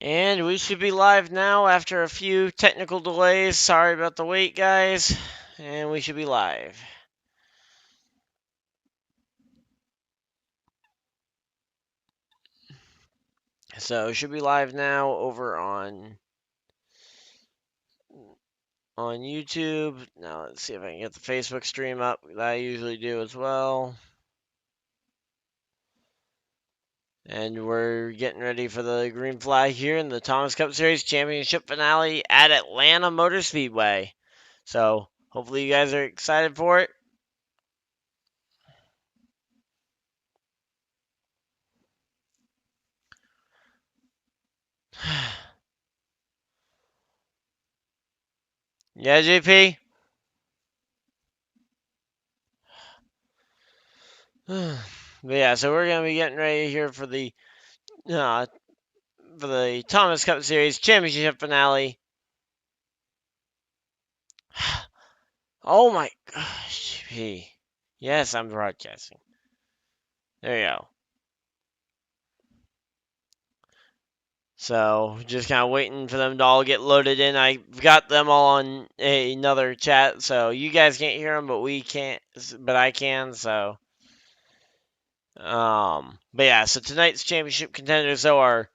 And we should be live now after a few technical delays. Sorry about the wait, guys. And we should be live. So it should be live now over on YouTube. Now let's see if I can get the Facebook stream up that I usually do as well. And we're getting ready for the green flag here in the Thomas Cup Series Championship finale at Atlanta Motor Speedway. So hopefully you guys are excited for it. Yeah, JP? But yeah, so we're gonna be getting ready here for the Thomas Cup Series Championship finale. Oh my gosh, JP. Yes, I'm broadcasting. There you go. So just kind of waiting for them to all get loaded in. I've got them all on another chat, so you guys can't hear them, but we can't. But I can. So, but yeah. So tonight's championship contenders though are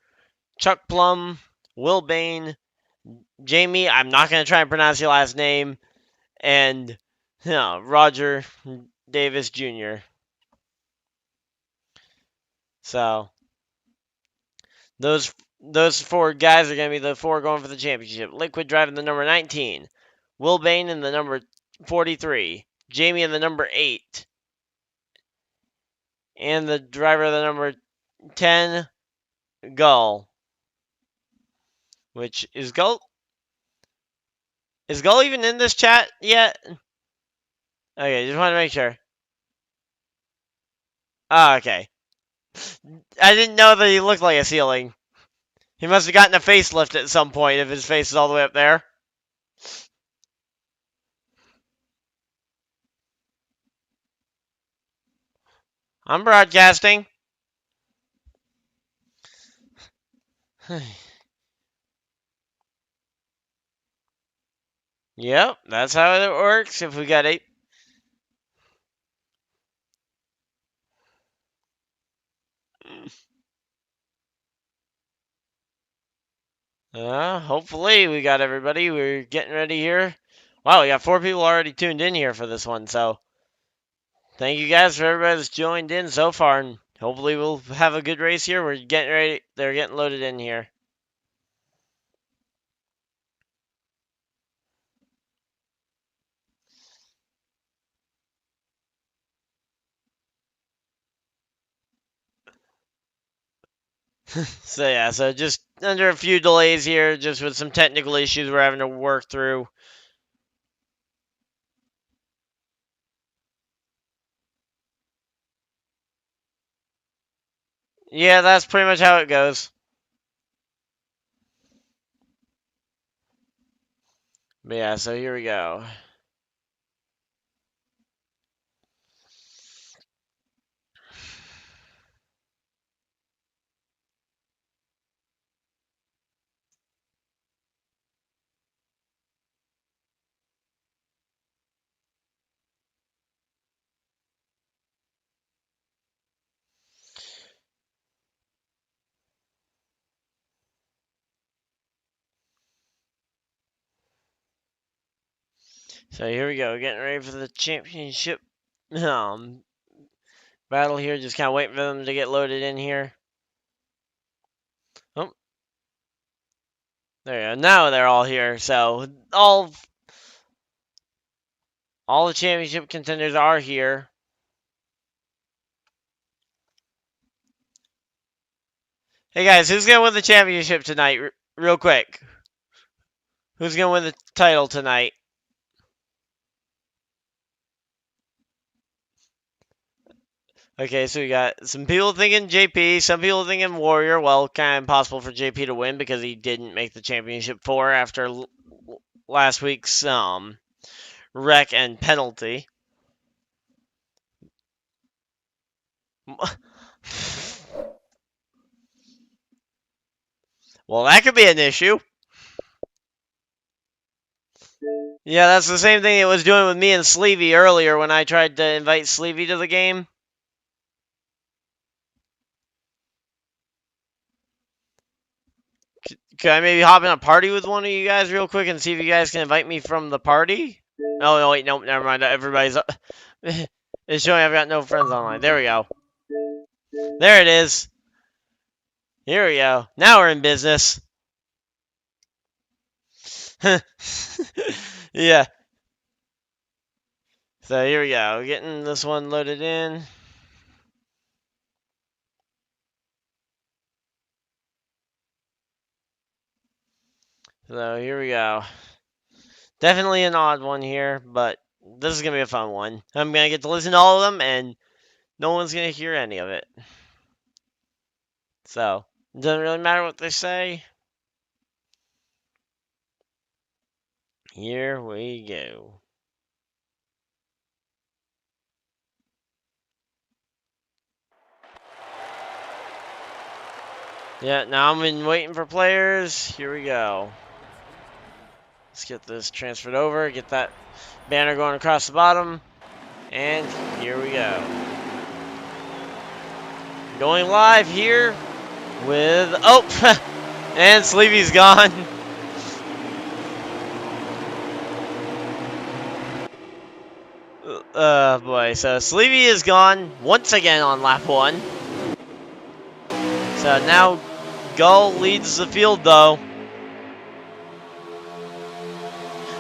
Chuck Plum, Will Bain, Jamie. I'm not gonna try and pronounce your last name, and Roger Davis Jr. So those four guys are going to be the four going for the championship. Liquid driving the number 19. Will Bain in the number 43. Jamie in the number 8. And the driver of the number 10, Gull. Which is Gull? Is Gull even in this chat yet? Okay, just want to make sure. Oh, okay. I didn't know that he looked like a ceiling. He must have gotten a facelift at some point if his face is all the way up there. I'm broadcasting. Yep, that's how it works. If we got 8. Hopefully we got everybody. We're getting ready here. Wow, we got 4 people already tuned in here for this one. So thank you guys for everybody that's joined in so far, and hopefully we'll have a good race here. We're getting ready. They're getting loaded in here. So yeah, so just under a few delays here, just with some technical issues we're having to work through. Yeah, that's pretty much how it goes. But yeah, so here we go. So here we go, getting ready for the championship battle here. Just kind of waiting for them to get loaded in here. Oh, there you go. Now they're all here. So all the championship contenders are here. Hey guys, who's gonna win the championship tonight? Real quick, who's gonna win the title tonight? Okay, so we got some people thinking JP, some people thinking Warrior. Well, kind of impossible for JP to win because he didn't make the championship 4 after last week's wreck and penalty. Well, that could be an issue. Yeah, that's the same thing it was doing with me and Sleevey earlier when I tried to invite Sleevey to the game. Could I maybe hop in a party with one of you guys real quick and see if you guys can invite me from the party? Oh, no, wait, nope, never mind. Everybody's... It's showing I've got no friends online. There we go. There it is. Here we go. Now we're in business. Yeah. So here we go. Getting this one loaded in. So here we go. Definitely an odd one here, but this is going to be a fun one. I'm going to get to listen to all of them, and no one's going to hear any of it. So, it doesn't really matter what they say. Here we go. Yeah, now I'm been waiting for players. Here we go. Let's get this transferred over, get that banner going across the bottom, and here we go. Going live here with, oh, and Sleepy's gone. Boy, so Sleepy is gone once again on lap 1. So now Gull leads the field though.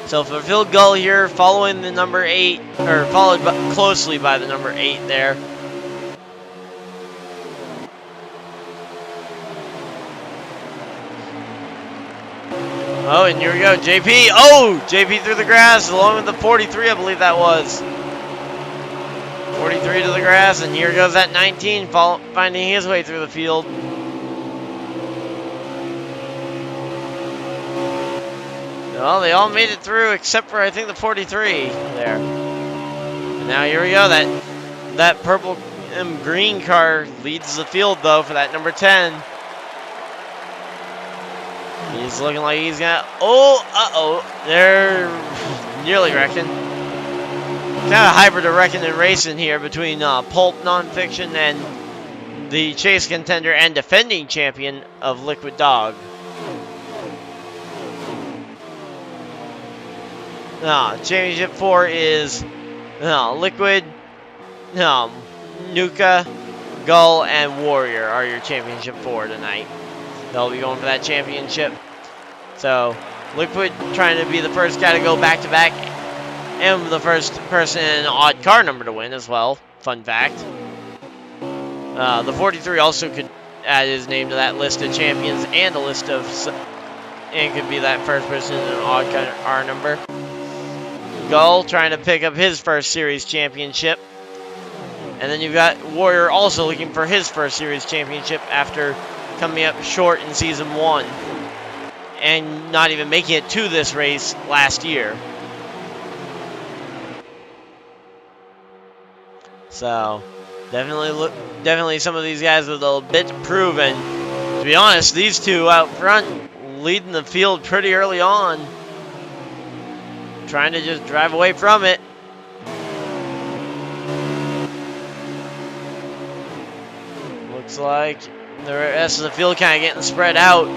So for Phil Gull here, following the number 8, or followed closely by the number 8 there. Oh, and here we go, JP. Oh, JP through the grass, along with the 43, I believe that was. 43 to the grass, and here goes that 19, finding his way through the field. Well, they all made it through except for, I think, the 43 there. And now here we go. That purple and green car leads the field, though, for that number 10. He's looking like he's gonna... Oh, uh-oh. They're nearly wrecking. Kind of hybrid of wrecking and racing here between Pulp Nonfiction and the chase contender and defending champion of Liquid Dog. Championship 4 is Liquid, Nuka, Gull, and Warrior are your championship 4 tonight. They'll be going for that championship. So, Liquid trying to be the first guy to go back-to-back, and the first person in an odd car number to win as well. Fun fact. The 43 also could add his name to that list of champions and a list of... and could be that first person in an odd car number. Gull trying to pick up his first series championship. And then you've got Warrior also looking for his first series championship after coming up short in season 1 and not even making it to this race last year. So definitely some of these guys with a bit to prove, and to be honest, these two out front leading the field pretty early on. Trying to just drive away from it. Looks like the rest of the field kind of getting spread out,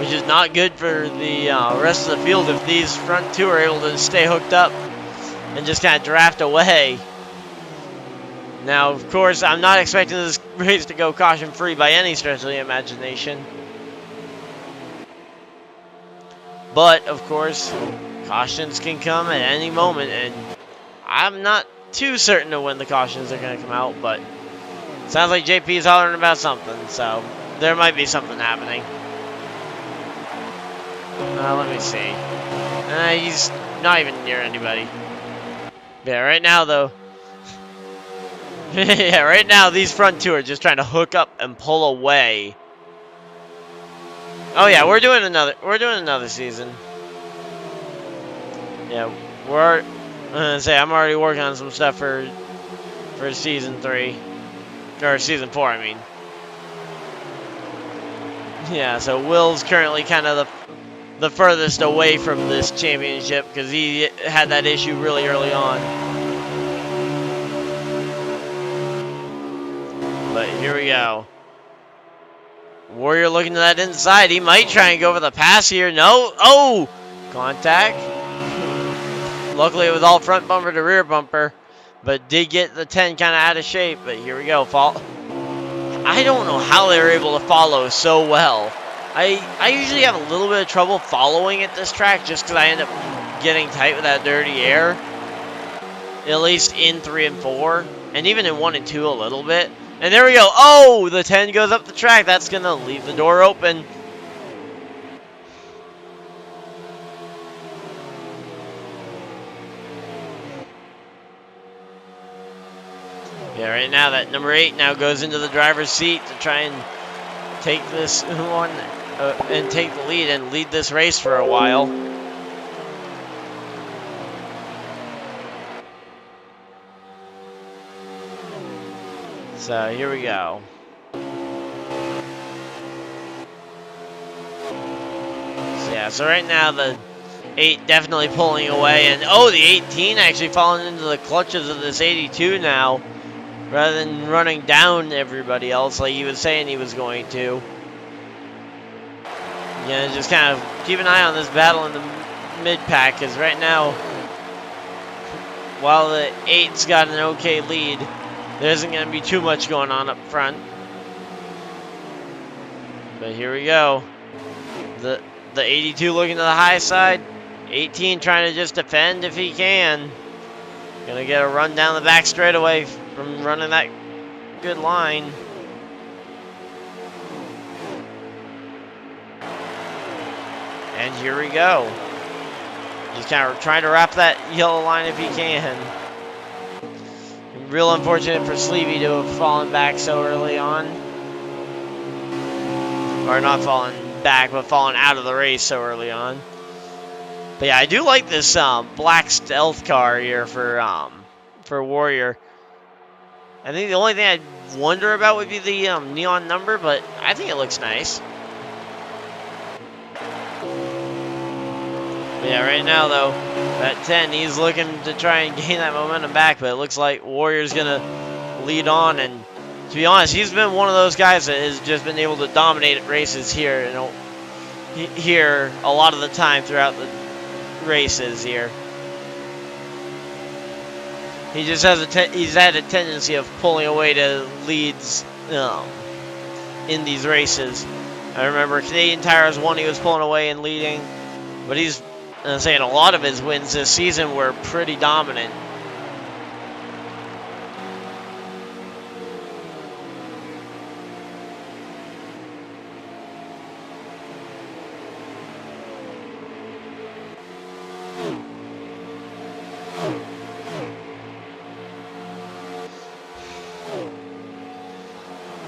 which is not good for the rest of the field if these front two are able to stay hooked up and just kind of draft away. Now, of course, I'm not expecting this race to go caution-free by any stretch of the imagination. But, of course, cautions can come at any moment, and I'm not too certain of when the cautions are going to come out, but it sounds like JP is hollering about something, so there might be something happening. Let me see. He's not even near anybody. Yeah, right now, though. Yeah, right now, these front two are just trying to hook up and pull away. Oh yeah, we're doing another season. Yeah, I'm already working on some stuff for season 3. Or season 4, I mean. Yeah, so Will's currently kind of the furthest away from this championship because he had that issue really early on. But here we go. Warrior looking to that inside. He might try and go for the pass here. No. Oh! Contact. Luckily, it was all front bumper to rear bumper. But did get the 10 kind of out of shape. But here we go. I don't know how they were able to follow so well. I usually have a little bit of trouble following at this track just because I end up getting tight with that dirty air. At least in 3 and 4. And even in 1 and 2 a little bit. And there we go. Oh, the 10 goes up the track. That's going to leave the door open. Yeah, right now that number 8 now goes into the driver's seat to try and take this one and take the lead and lead this race for a while. So here we go. So right now the 8 definitely pulling away, and oh, the 18 actually falling into the clutches of this 82 now, rather than running down everybody else like he was saying he was going to. Yeah, just kind of keep an eye on this battle in the mid-pack, because right now, while the 8's got an okay lead, there isn't going to be too much going on up front. But here we go. The 82 looking to the high side. 18 trying to just defend if he can. Gonna get a run down the back straightaway from running that good line. And here we go. Just kind of trying to wrap that yellow line if he can. Real unfortunate for Sleevey to have fallen back so early on. Or not fallen back, but fallen out of the race so early on. But yeah, I do like this black stealth car here for Warrior. I think the only thing I'd wonder about would be the neon number, but I think it looks nice. But yeah, right now though, at 10, he's looking to try and gain that momentum back, but it looks like Warrior's gonna lead on. And to be honest, he's been one of those guys that has just been able to dominate races here, you know, here a lot of the time throughout the races here. He just has he's had a tendency of pulling away to leads in these races. I remember Canadian Tires 1, he was pulling away and leading, but he's saying a lot of his wins this season were pretty dominant.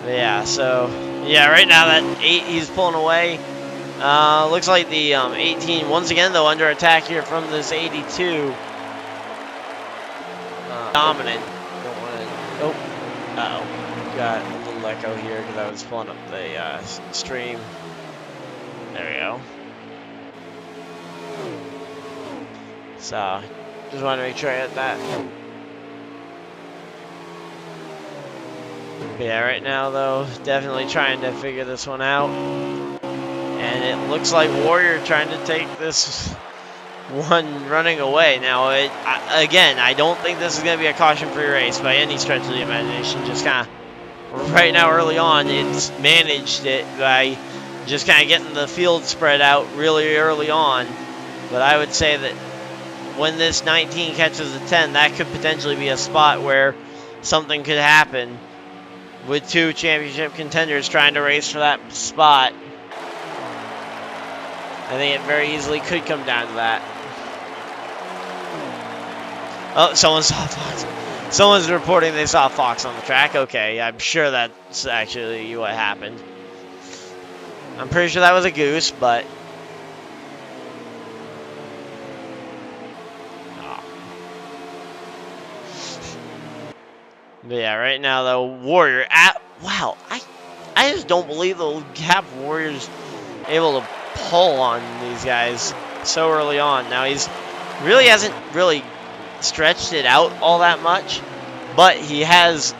Yeah, so, yeah, right now that 8, he's pulling away. Looks like the 18, once again, though, under attack here from this 82. Dominant. Don't want to, oh, uh-oh. Got a little echo here because I was pulling up the stream. There we go. So, just want to make sure I had that. But yeah, right now, though, definitely trying to figure this one out. And it looks like Warrior trying to take this one running away. Now, again, I don't think this is going to be a caution-free race by any stretch of the imagination. Just kind of, right now, early on, it's managed it by just kind of getting the field spread out really early on. But I would say that when this 19 catches a 10, that could potentially be a spot where something could happen with 2 championship contenders trying to race for that spot. I think it very easily could come down to that. Oh, someone saw Fox. Someone's reporting they saw Fox on the track. Okay, I'm sure that's actually what happened. I'm pretty sure that was a goose, but... But yeah, right now though, Warrior at wow, I just don't believe the Gap Warriors able to pull on these guys so early on. Now he's really hasn't really stretched it out all that much, but he has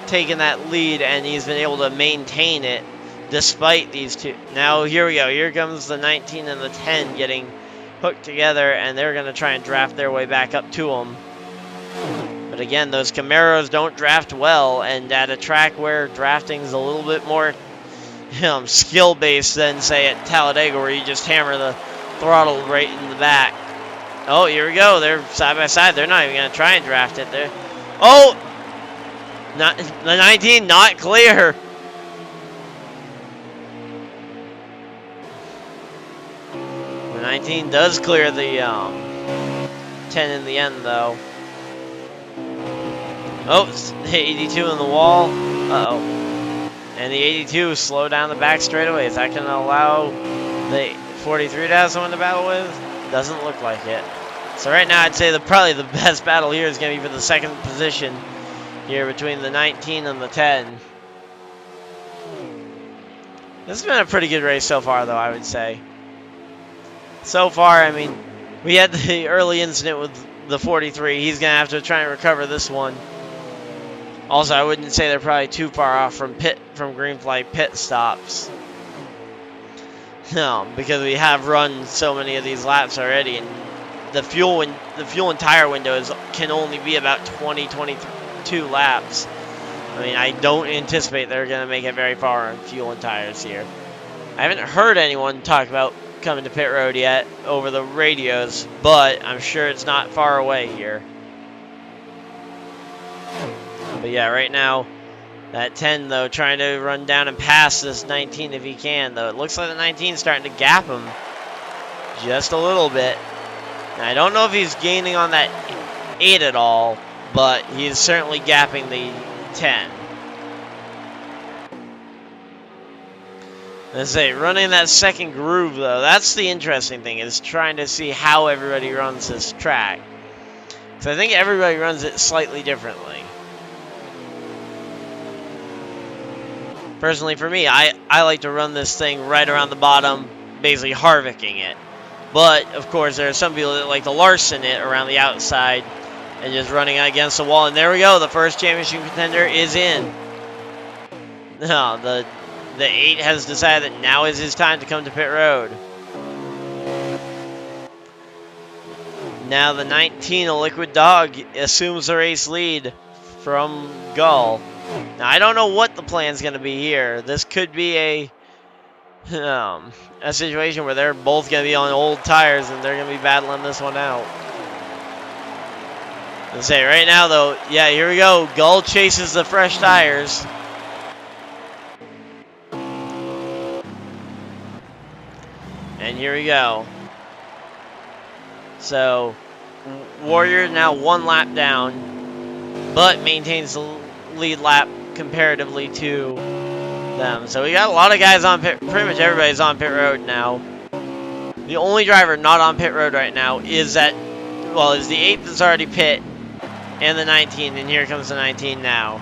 taken that lead and he's been able to maintain it despite these two. Now here we go. Here comes the 19 and the 10 getting hooked together, and they're going to try and draft their way back up to him. But again, those Camaros don't draft well, and at a track where drafting is a little bit more skill-based than, say, at Talladega, where you just hammer the throttle right in the back. Oh, here we go. They're side by side. They're not even going to try and draft it. They're... Oh! Not, the 19 not clear. The 19 does clear the 10 in the end, though. Oh, hit 82 in the wall. Uh-oh. And the 82 slowed down the back straightaway. Is that going to allow the 43 to have someone to battle with? Doesn't look like it. So right now, I'd say probably the best battle here is going to be for the second position here between the 19 and the 10. This has been a pretty good race so far, though, I would say. So far, I mean, we had the early incident with the 43. He's going to have to try and recover this one. Also, I wouldn't say they're probably too far off from green flag pit stops. No, because we have run so many of these laps already, and the fuel and tire windows can only be about 22 laps. I mean, I don't anticipate they're going to make it very far on fuel and tires here. I haven't heard anyone talk about coming to pit road yet over the radios, but I'm sure it's not far away here. But yeah, right now, that 10, though, trying to run down and pass this 19 if he can, though. It looks like the 19 is starting to gap him just a little bit. Now, I don't know if he's gaining on that 8 at all, but he's certainly gapping the 10. Let's say, running that second groove, though, that's the interesting thing, is trying to see how everybody runs this track. So I think everybody runs it slightly differently. Personally, for me, I like to run this thing right around the bottom, basically Harvicking it. But, of course, there are some people that like to Larson it around the outside and just running against the wall. And there we go. The first championship contender is in. No, the 8 has decided that now is his time to come to pit road. Now the 19, a Liquid Dog, assumes the race lead from Gull. Now, I don't know what the plan's going to be here. This could be a situation where they're both going to be on old tires and they're going to be battling this one out. Let's say right now, though, yeah, here we go. Gull chases the fresh tires. And here we go. So, Warrior now 1 lap down, but maintains the lead lap comparatively to them. So we got a lot of guys on pit, pretty much everybody's on pit road now. The only driver not on pit road right now is the 8 that's already pit, and the 19, and here comes the 19 now.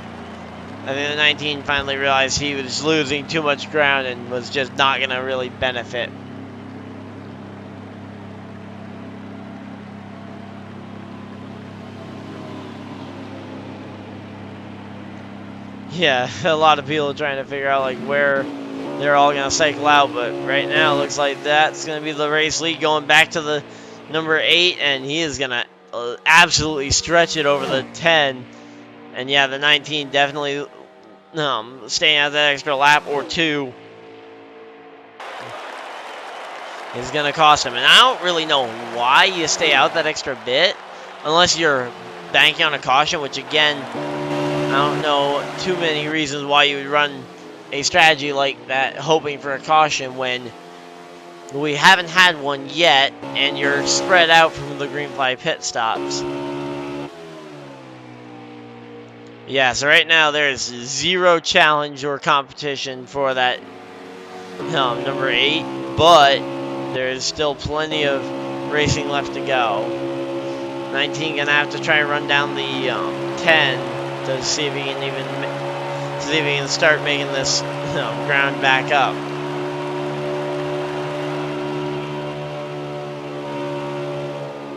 I think the 19 finally realized he was losing too much ground and was just not going to really benefit. Yeah, a lot of people trying to figure out like where they're all going to cycle out, but right now it looks like that's going to be the race lead going back to the number 8, and he is going to absolutely stretch it over the 10. And yeah, the 19 definitely staying out that extra lap or 2 is going to cost him. And I don't really know why you stay out that extra bit unless you're banking on a caution, which again, I don't know too many reasons why you would run a strategy like that, hoping for a caution when we haven't had one yet, and you're spread out from the green flag pit stops. Yeah, so right now there's 0 challenge or competition for that number 8, but there's still plenty of racing left to go. 19 gonna have to try and run down the 10. To see if he can even see if we can start making this ground back up.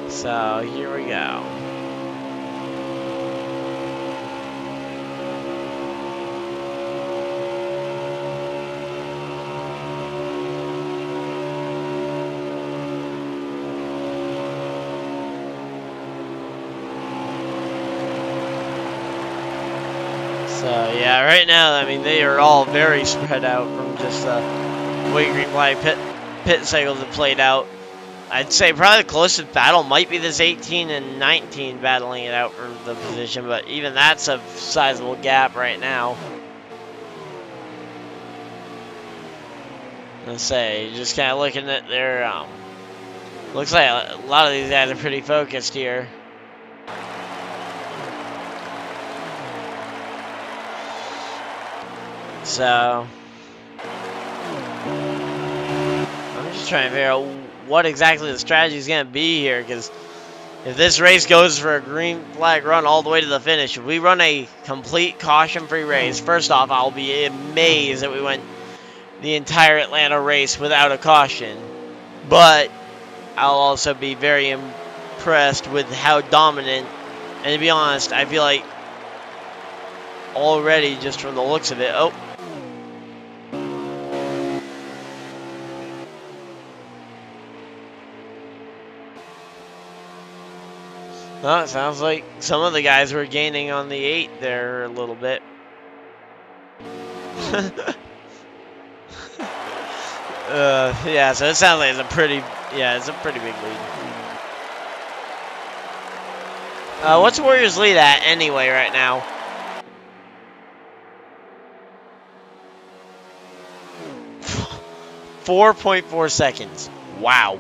So here we go. So yeah, right now, I mean, they are all very spread out from just the way green flag pit cycles have played out. I'd say probably the closest battle might be this 18 and 19 battling it out for the position, but even that's a sizable gap right now. Let's say, just kind of looking at their, looks like a lot of these guys are pretty focused here. So, I'm just trying to figure out what exactly the strategy is going to be here, because if this race goes for a green flag run all the way to the finish, if we run a complete caution-free race, first off, I'll be amazed that we went the entire Atlanta race without a caution. But I'll also be very impressed with how dominant, and to be honest, I feel like already just from the looks of it, well, it sounds like some of the guys were gaining on the 8 there a little bit. Yeah, so it sounds like it's a pretty big lead. What's Warriors lead at anyway right now? .4 seconds. Wow.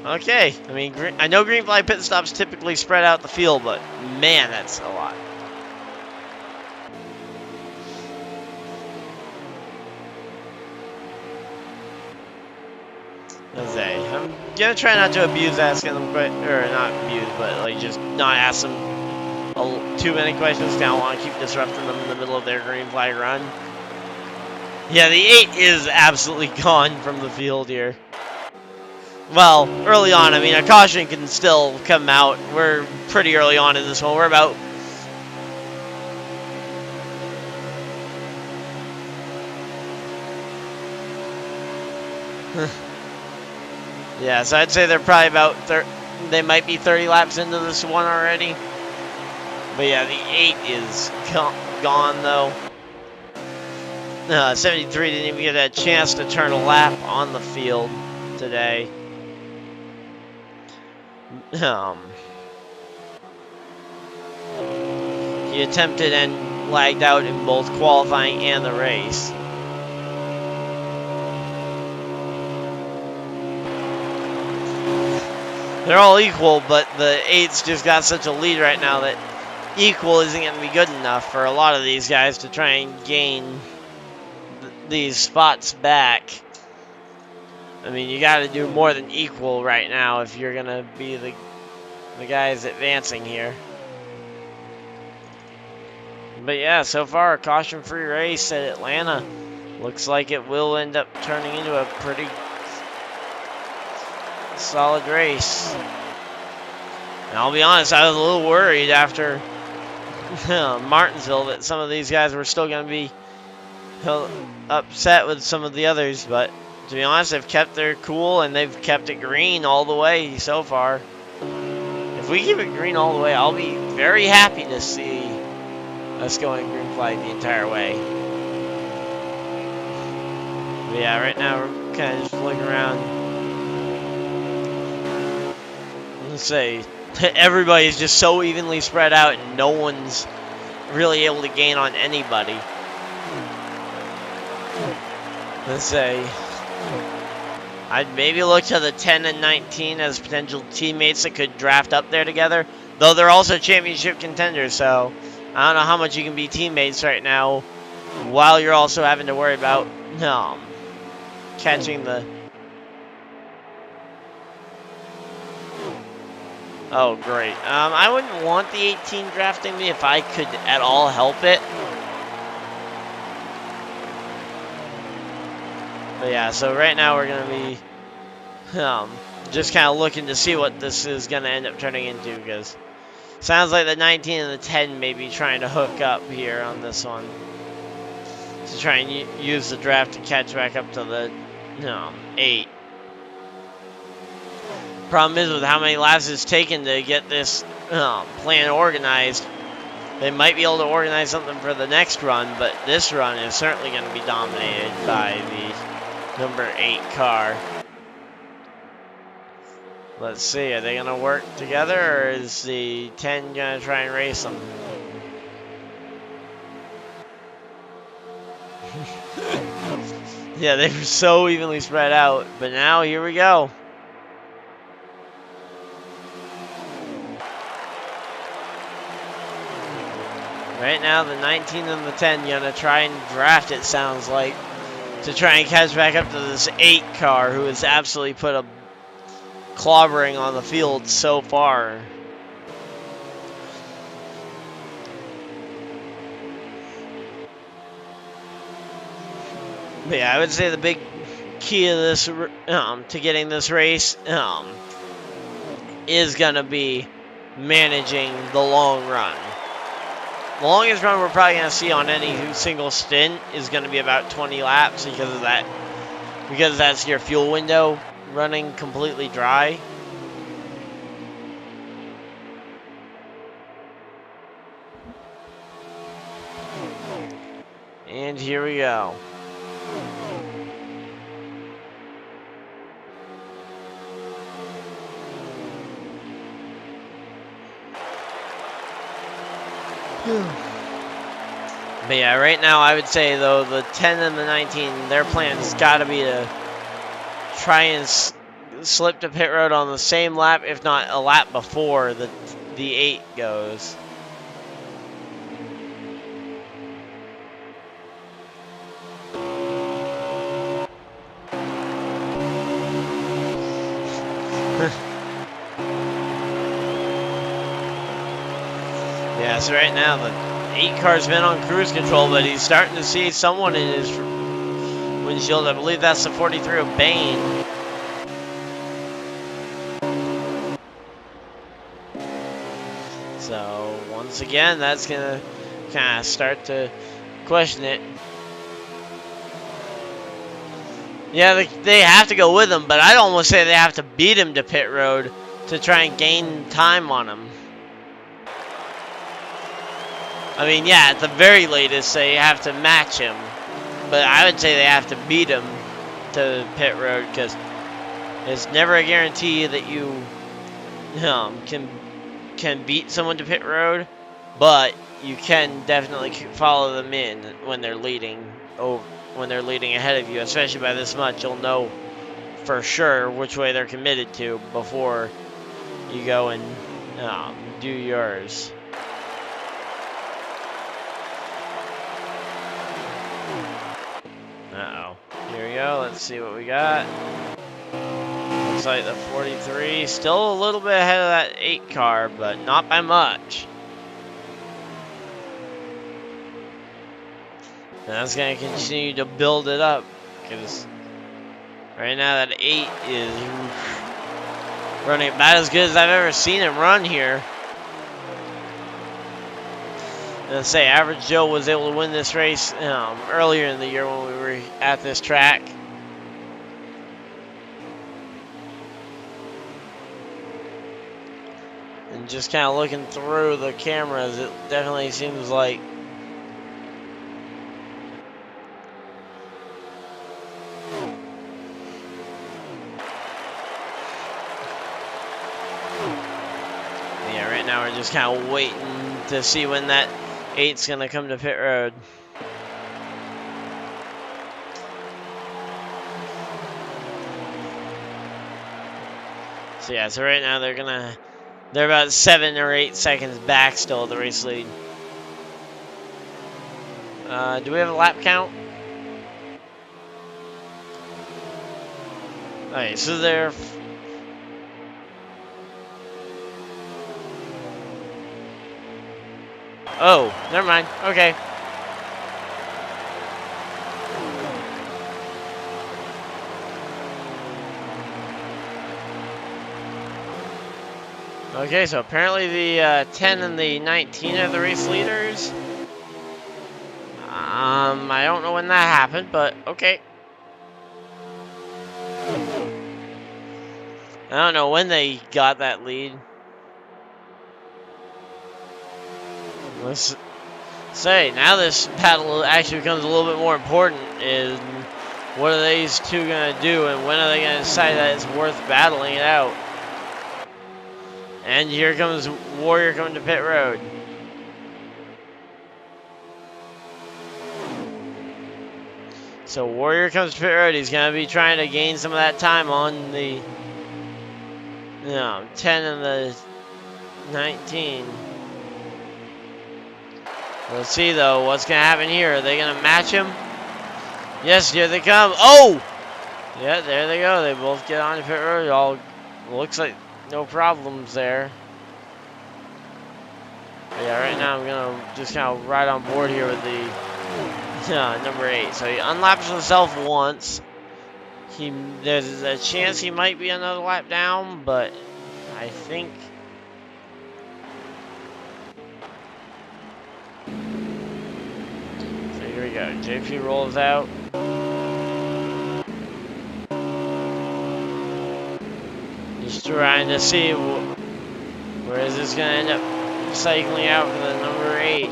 Okay, I mean, I know green flag pit stops typically spread out the field, but man, that's a lot. Let's say, I'm gonna try not to abuse asking them, or not abuse, but like just not ask them too many questions. I don't want to keep disrupting them in the middle of their green flag run. Yeah, the 8 is absolutely gone from the field here. Well, early on, I mean, a caution can still come out. We're pretty early on in this one. We're about... yeah, so I'd say they're probably about... they might be 30 laps into this one already. But yeah, the 8 is gone, though. 73 didn't even get a chance to turn a lap on the field today. He attempted and lagged out in both qualifying and the race. They're all equal, but the 8's just got such a lead right now that equal isn't going to be good enough for a lot of these guys to try and gain these spots back. I mean, you got to do more than equal right now if you're going to be the guys advancing here. But yeah, so far a caution-free race at Atlanta. Looks like it will end up turning into a pretty solid race. And I'll be honest, I was a little worried after Martinsville that some of these guys were still going to be upset with some of the others, but to be honest, they've kept their cool and they've kept it green all the way so far. If we keep it green all the way, I'll be very happy to see us going green flag the entire way. But yeah, right now we're kind of just looking around. Let's say everybody's just so evenly spread out and no one's really able to gain on anybody. Let's say I'd maybe look to the 10 and 19 as potential teammates that could draft up there together. Though they're also championship contenders, so I don't know how much you can be teammates right now while you're also having to worry about catching the... Oh, great. I wouldn't want the 18 drafting me if I could at all help it. But yeah, so right now we're going to be just kind of looking to see what this is going to end up turning into, because sounds like the 19 and the 10 may be trying to hook up here on this one to try and use the draft to catch back up to the 8. Problem is, with how many laps it's taken to get this plan organized, they might be able to organize something for the next run, but this run is certainly going to be dominated by the number 8 car. Let's see, are they going to work together, or is the 10 going to try and race them? Yeah, they were so evenly spread out, but now here we go. Right now, the 19 and the 10 gonna try and draft, it sounds like, to try and catch back up to this 8 car, who has absolutely put a clobbering on the field so far. But yeah, I would say the big key to this, to getting this race, is gonna be managing the long run. The longest run we're probably going to see on any single stint is going to be about 20 laps because of that. Because that's your fuel window running completely dry. And here we go. But yeah, right now I would say, though, the 10 and the 19, their plan's got to be to try and slip to pit road on the same lap, if not a lap before the 8 goes. Yeah, so right now the 8 car's been on cruise control, but he's starting to see someone in his windshield. I believe that's the 43 of Bane. So once again, that's gonna kind of start to question it. Yeah, they have to go with him, but I'd almost say they have to beat him to pit road to try and gain time on him. I mean, yeah, at the very latest, they have to match him. But I would say they have to beat him to pit road, because it's never a guarantee that you can beat someone to pit road, but you can definitely follow them in when they're leading ahead of you, especially by this much. You'll know for sure which way they're committed to before you go and do yours. Uh-oh. Here we go. Let's see what we got. Looks like the 43 still a little bit ahead of that 8 car, but not by much. And that's going to continue to build it up, because right now that 8 is running about as good as I've ever seen him run here. Let's say Average Joe was able to win this race earlier in the year when we were at this track. And just kind of looking through the cameras, it definitely seems like yeah, right now we're just kind of waiting to see when that 8's gonna come to pit road. So yeah, so right now they're about 7 or 8 seconds back still at the race lead. Do we have a lap count? Alright, so they're oh, never mind. Okay. Okay, so apparently the 10 and the 19 are the race leaders. I don't know when that happened, but okay. I don't know when they got that lead. Let's say, now this battle actually becomes a little bit more important. Is what are these two going to do, and when are they going to decide that it's worth battling it out? And here comes Warrior coming to pit road. So Warrior comes to pit road. He's going to be trying to gain some of that time on the 10 and the 19. Let's see, though, what's going to happen here. Are they going to match him? Yes, here they come. Oh! Yeah, there they go. They both get on the pit road. All looks like no problems there. But yeah, right now I'm going to just kind of ride on board here with the number 8. So he unlaps himself once. There's a chance he might be another lap down, but I think... So here we go. JP rolls out. Just trying to see where is this going to end up cycling out for the number 8.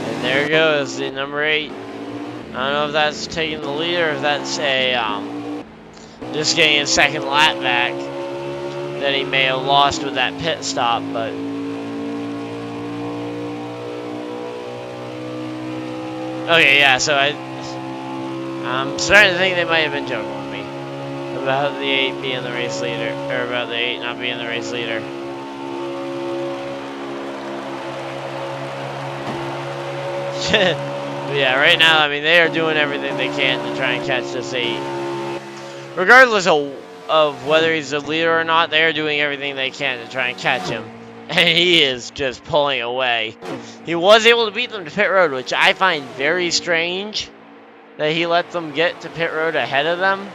And there goes the number 8. I don't know if that's taking the lead or if that's a just getting a second lap back that he may have lost with that pit stop, but okay, yeah, so I'm starting to think they might have been joking with me about the 8 being the race leader, or about the 8 not being the race leader. But yeah, right now, I mean, they are doing everything they can to try and catch this 8. Regardless of whether he's the leader or not, they are doing everything they can to try and catch him. And he is just pulling away. He was able to beat them to pit road, which I find very strange that he let them get to pit road ahead of them.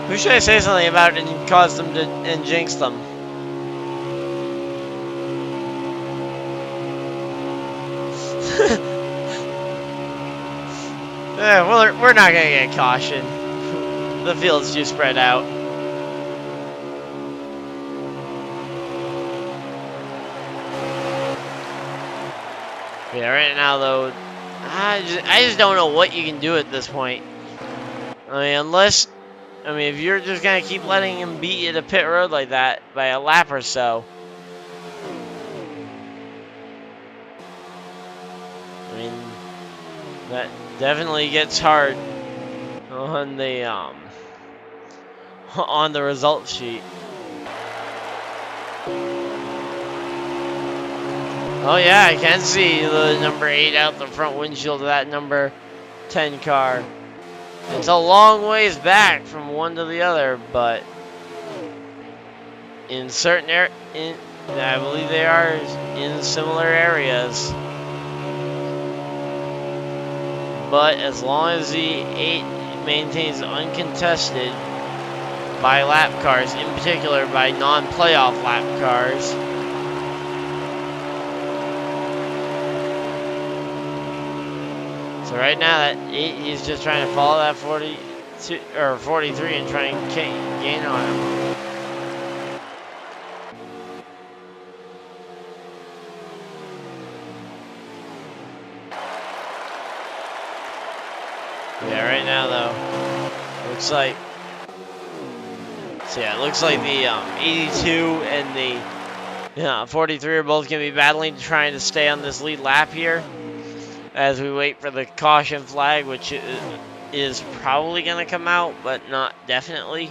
Who should I say something about and cause them to and jinx them? Well, we're not gonna get caution. The field's too spread out. Yeah, right now though, I just don't know what you can do at this point. I mean, if you're just gonna keep letting him beat you to pit road like that by a lap or so. I mean, that definitely gets hard on the results sheet. Oh yeah, I can see the number 8 out the front windshield of that number 10 car. It's a long ways back from one to the other, but in certain I believe they are in similar areas. But as long as the 8 maintains uncontested by lap cars, in particular by non-playoff lap cars, so right now that 8, he's just trying to follow that 42 or 43 and try and gain on him. Yeah, right now though, looks like. So yeah, it looks like the 82 and the 43 are both going to be battling, trying to stay on this lead lap here as we wait for the caution flag, which is probably going to come out, but not definitely.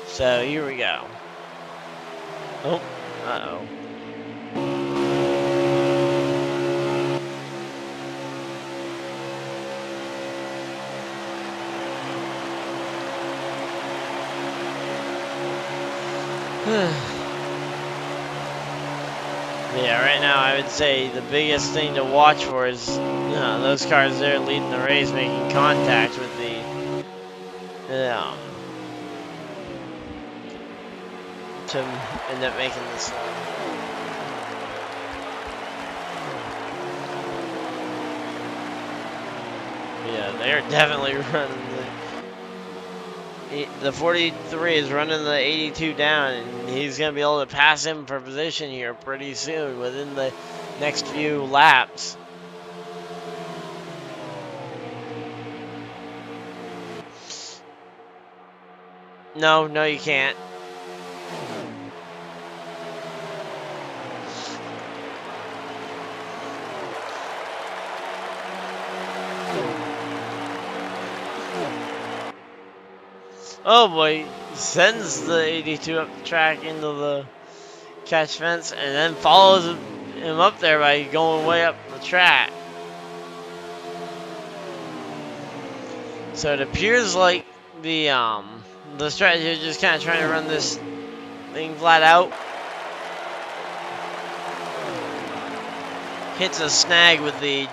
So here we go. Oh, uh-oh. Yeah, right now I would say the biggest thing to watch for is those cars there leading the race making contact with to end up making this one. Yeah, they're definitely running the 43 is running the 82 down, and he's going to be able to pass him for position here pretty soon within the next few laps. No, you can't. Oh boy, sends the 82 up the track into the catch fence and then follows him up there by going way up the track. So it appears like the strategy is just kind of trying to run this thing flat out. Hits a snag with the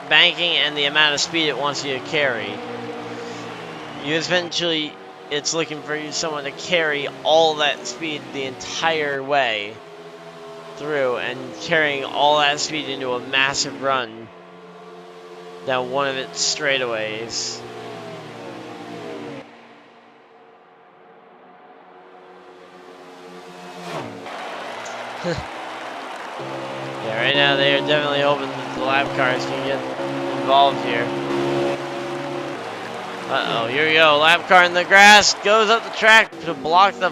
banking and the amount of speed it wants you to carry. It's looking for someone to carry all that speed the entire way through, and carrying all that speed into a massive run down one of its straightaways. Yeah, right now they are definitely hoping that the lap cars can get involved here. Uh-oh, here we go. Lap car in the grass goes up the track to block the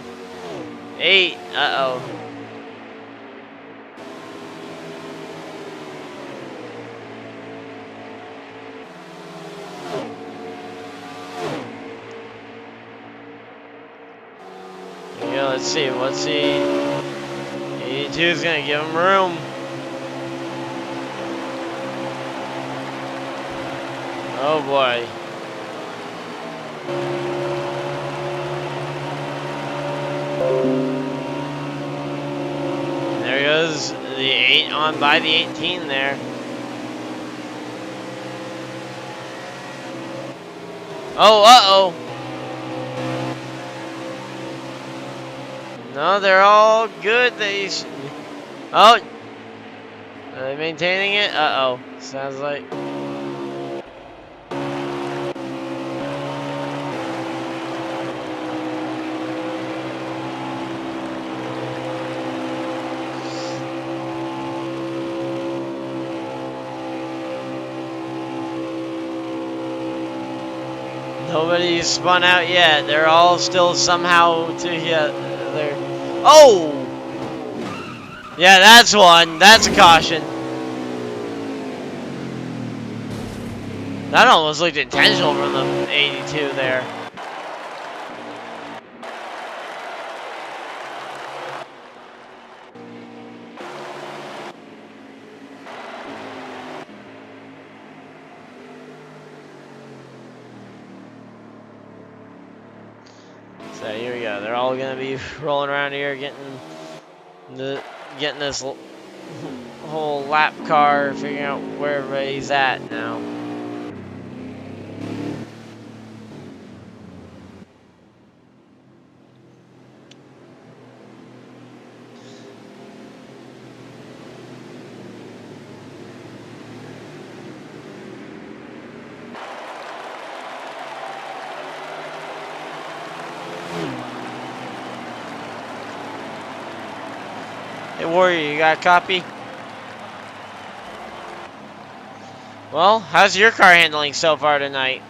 8. Uh-oh. Here we go, let's see. 82 is going to give him room. Oh boy. There goes the 8 on by the 18 there. Oh, uh-oh. No, they're all good. Oh. Are they maintaining it? Uh-oh. Sounds like... Nobody's spun out yet. They're all still somehow together. Oh! Yeah, that's one. That's a caution. That almost looked intentional from the 82 there. So here we go. They're all gonna be rolling around here, getting this whole lap car, figuring out where everybody's at now. Hey Warrior, you got a copy? Well, how's your car handling so far tonight?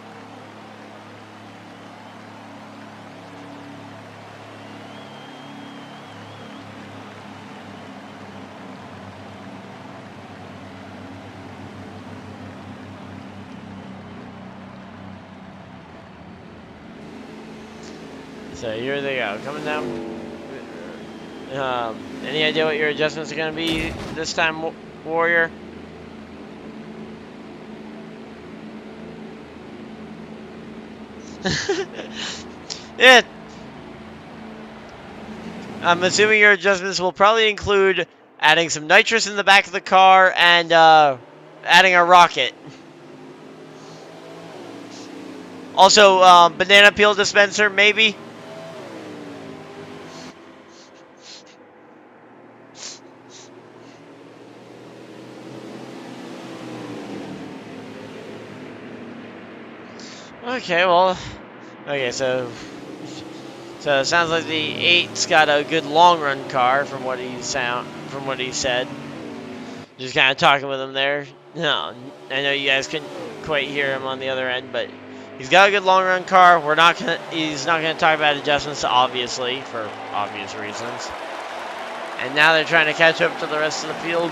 So here they go, coming down. Any idea what your adjustments are going to be this time, Warrior? Yeah. I'm assuming your adjustments will probably include adding some nitrous in the back of the car and adding a rocket. Also, banana peel dispenser, maybe? Okay, well, okay, so it sounds like the 8's got a good long run car from what he said. Just kind of talking with him there. No, I know you guys couldn't quite hear him on the other end, but he's got a good long run car. He's not gonna talk about adjustments, obviously, for obvious reasons. And now they're trying to catch up to the rest of the field.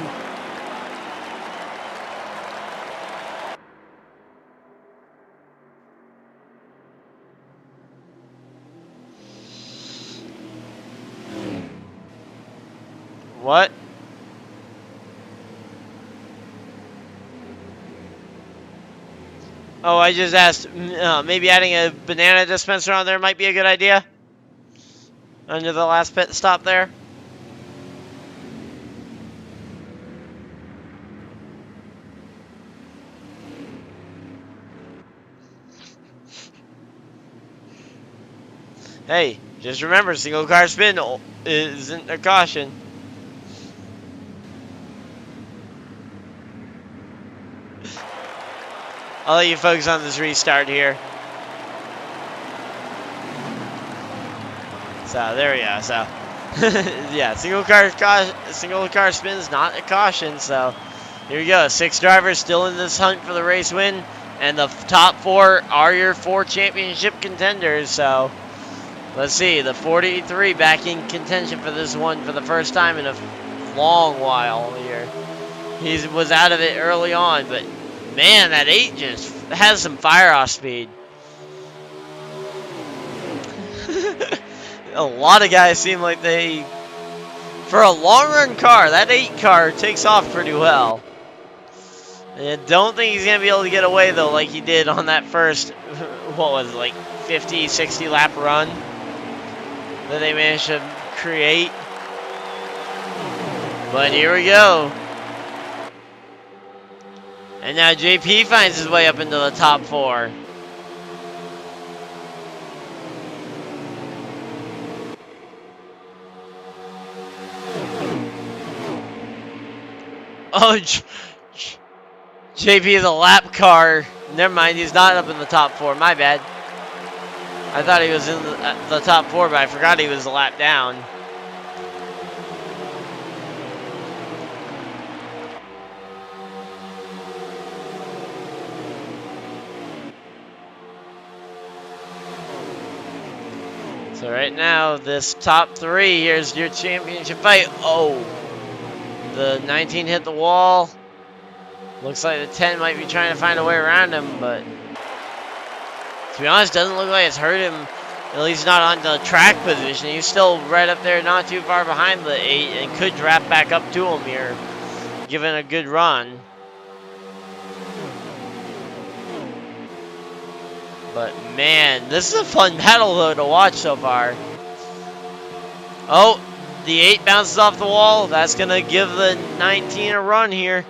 What? Oh, I just asked, maybe adding a banana dispenser on there might be a good idea? Under the last pit stop there? Hey, just remember, single car spin isn't a caution. I'll let you focus on this restart here. So there we go. So yeah, single car spin is not a caution. So here we go. 6 drivers still in this hunt for the race win, and the top 4 are your 4 championship contenders. So let's see, the 43 back in contention for this one for the first time in a long while here. He was out of it early on, but man, that 8 just has some fire off speed. A lot of guys seem like they, for a long run car, that 8 car takes off pretty well. And I don't think he's going to be able to get away, though, like he did on that first, what was it, like 50, 60 lap run that they managed to create. But here we go. And now JP finds his way up into the top 4. Oh, JP is a lap car. Never mind, he's not up in the top 4. My bad. I thought he was in the top 4, but I forgot he was a lap down. So right now, this top 3, here's your championship fight. Oh, the 19 hit the wall. Looks like the 10 might be trying to find a way around him, but to be honest, doesn't look like it's hurt him. At least not on the track position. He's still right up there, not too far behind the 8, and could draft back up to him here, given a good run. But man, this is a fun battle though to watch so far. Oh, the 8 bounces off the wall. That's gonna give the 19 a run here.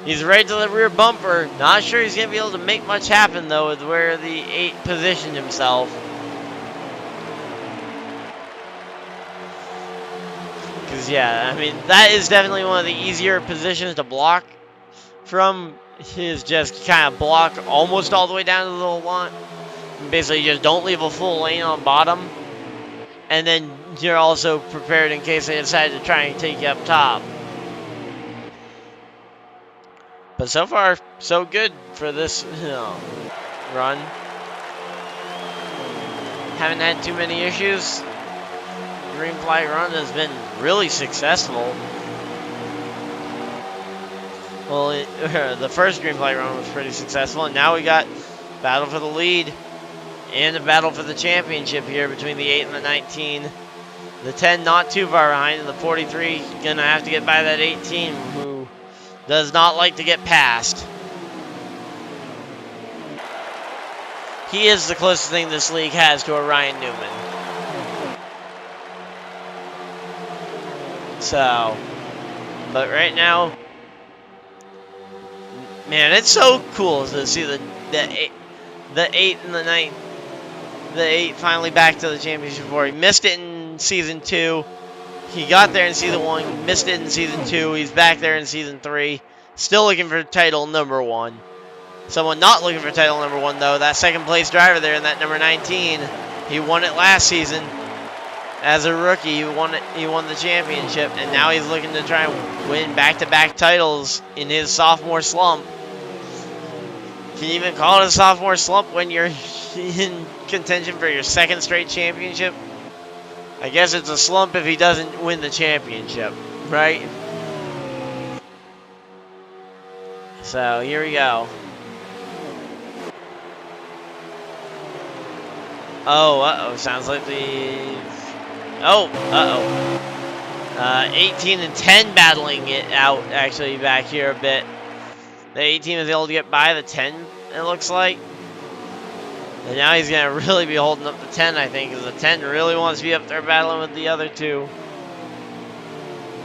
He's right to the rear bumper. Not sure he's gonna be able to make much happen though with where the 8 positioned himself. Because yeah, I mean, that is definitely one of the easier positions to block from. Is just kind of block almost all the way down to the line. Basically, just don't leave a full lane on bottom. And then you're also prepared in case they decide to try and take you up top. But so far, so good for this run. Haven't had too many issues. Green flag run has been really successful. Well, the first green flag run was pretty successful, and now we got battle for the lead and a battle for the championship here between the 8 and the 19. The 10 not too far behind, and the 43 gonna have to get by that 18, who does not like to get passed. He is the closest thing this league has to a Ryan Newman. So, but right now, man, it's so cool to see the eight and the ninth. The 8 finally back to the championship 4. He missed it in Season 2. He got there in Season 1, missed it in Season 2. He's back there in Season 3. Still looking for title number 1. Someone not looking for title number 1, though, that second place driver there in that number 19. He won it last season. As a rookie, he won the championship, and now he's looking to try and win back-to-back titles in his sophomore slump. Can you even call it a sophomore slump when you're in contention for your second straight championship? I guess it's a slump if he doesn't win the championship, right? So, here we go. Oh, uh-oh. Sounds like the... Oh, uh-oh. 18 and 10 battling it out, actually, back here a bit. The 18 was able to get by the 10, it looks like. And now he's going to really be holding up the 10, I think, because the 10 really wants to be up there battling with the other two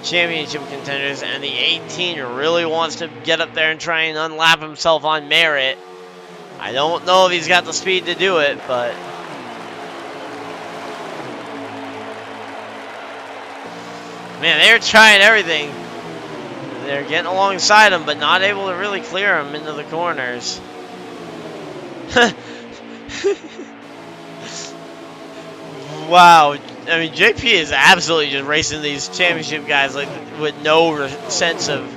championship contenders. And the 18 really wants to get up there and try and unlap himself on merit. I don't know if he's got the speed to do it, but... Man, they're trying everything. They're getting alongside him, but not able to really clear him into the corners. Wow. I mean, JP is absolutely just racing these championship guys like with no sense of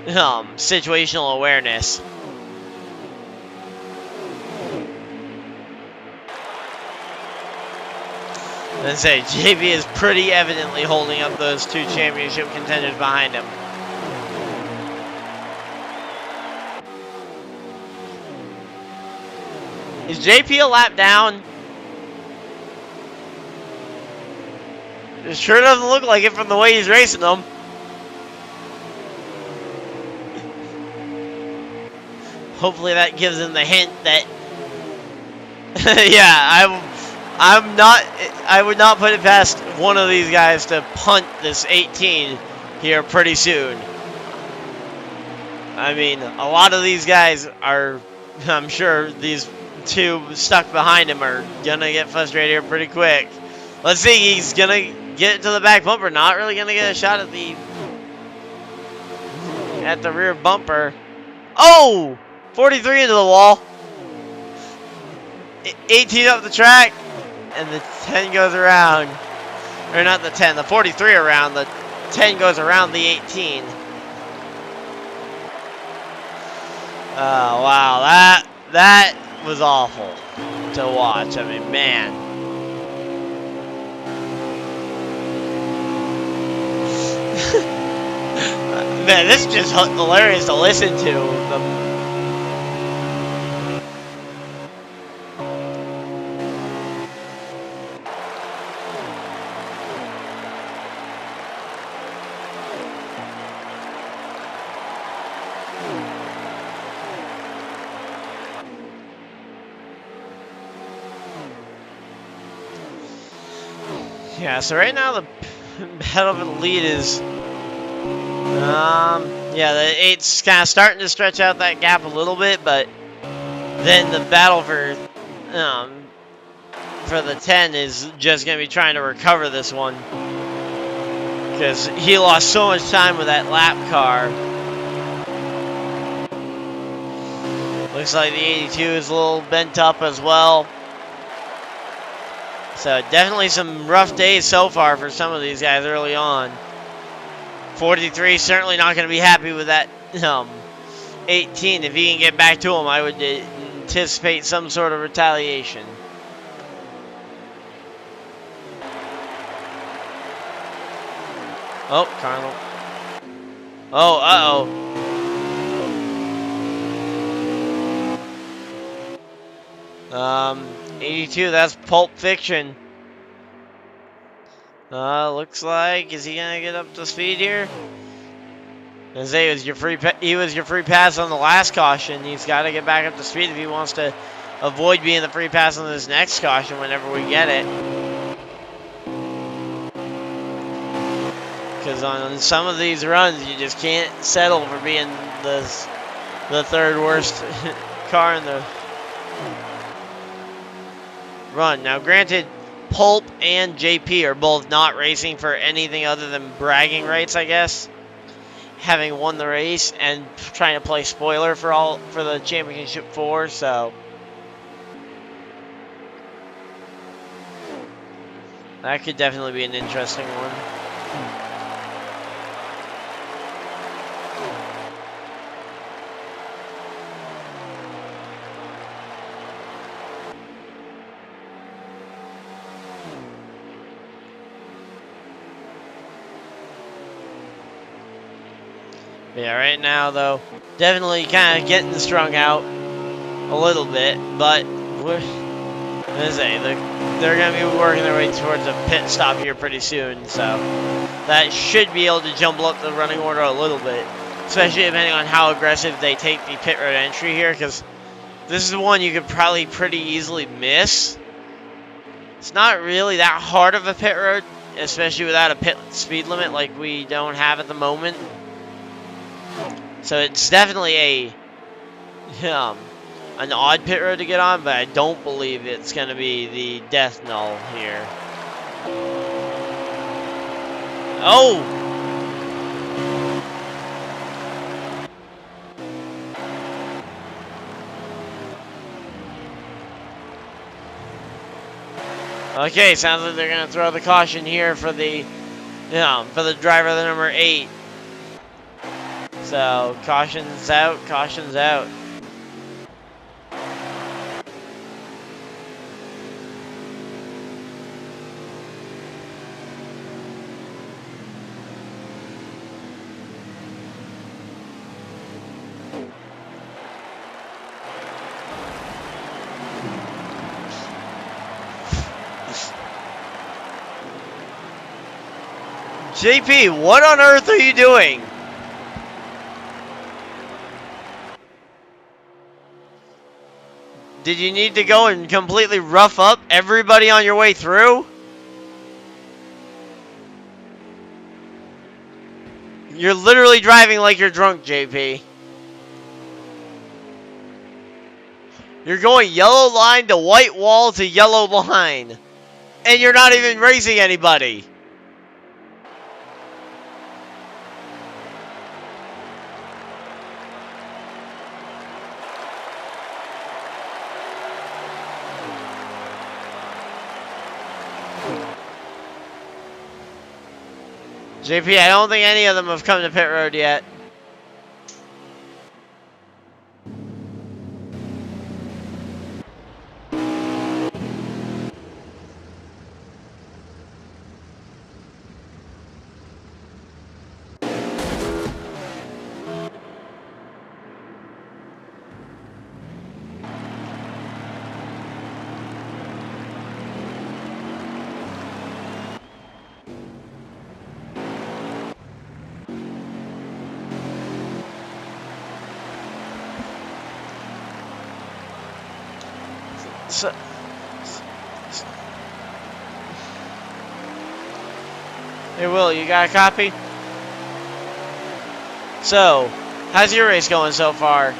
situational awareness. And say, JP is pretty evidently holding up those two championship contenders behind him. Is JP a lap down? It sure doesn't look like it from the way he's racing them. Hopefully that gives him the hint that... yeah, I would not put it past one of these guys to punt this 18 here pretty soon. I mean, a lot of these guys are, I'm sure these two stuck behind him are gonna get frustrated here pretty quick. Let's see, he's gonna get to the back bumper, not really gonna get a shot at the rear bumper. Oh! 43 into the wall. 18 up the track. And the 10 goes around. Or not the 10, the 43 around. The 10 goes around the 18. Oh, wow. That was awful to watch. I mean, man. Man, this is just hilarious to listen to. Yeah, so right now the battle for the lead is, yeah, the 8's kind of starting to stretch out that gap a little bit, but then the battle for the 10 is just going to be trying to recover this one, because he lost so much time with that lap car. Looks like the 82 is a little bent up as well. So definitely some rough days so far for some of these guys early on. 43 certainly not going to be happy with that 18. If he can get back to him, I would anticipate some sort of retaliation. Oh, Carlo. Oh, uh-oh. 82, that's Pulp Fiction. Looks like, is he gonna get up to speed here? As he was your free pass on the last caution. He's got to get back up to speed if he wants to avoid being the free pass on this next caution whenever we get it. Because on some of these runs, you just can't settle for being the third worst car in the run. Now, granted, Pulp and JP are both not racing for anything other than bragging rights, I guess. Having won the race and trying to play spoiler for the championship 4, so that could definitely be an interesting one. Yeah, right now, though, definitely kind of getting strung out a little bit, but they're going to be working their way towards a pit stop here pretty soon, so that should be able to jumble up the running order a little bit, especially depending on how aggressive they take the pit road entry here, because this is one you could probably pretty easily miss. It's not really that hard of a pit road, especially without a pit speed limit like we don't have at the moment. So it's definitely an odd pit road to get on, but I don't believe it's going to be the death knell here. Oh! Okay, sounds like they're going to throw the caution here for the driver, the number 8. So, caution's out, caution's out. JP, what on earth are you doing? Did you need to go and completely rough up everybody on your way through? You're literally driving like you're drunk, JP. You're going yellow line to white wall to yellow line. And you're not even racing anybody. JP, I don't think any of them have come to pit road yet. So, hey, Will, you got a copy? So, how's your race going so far?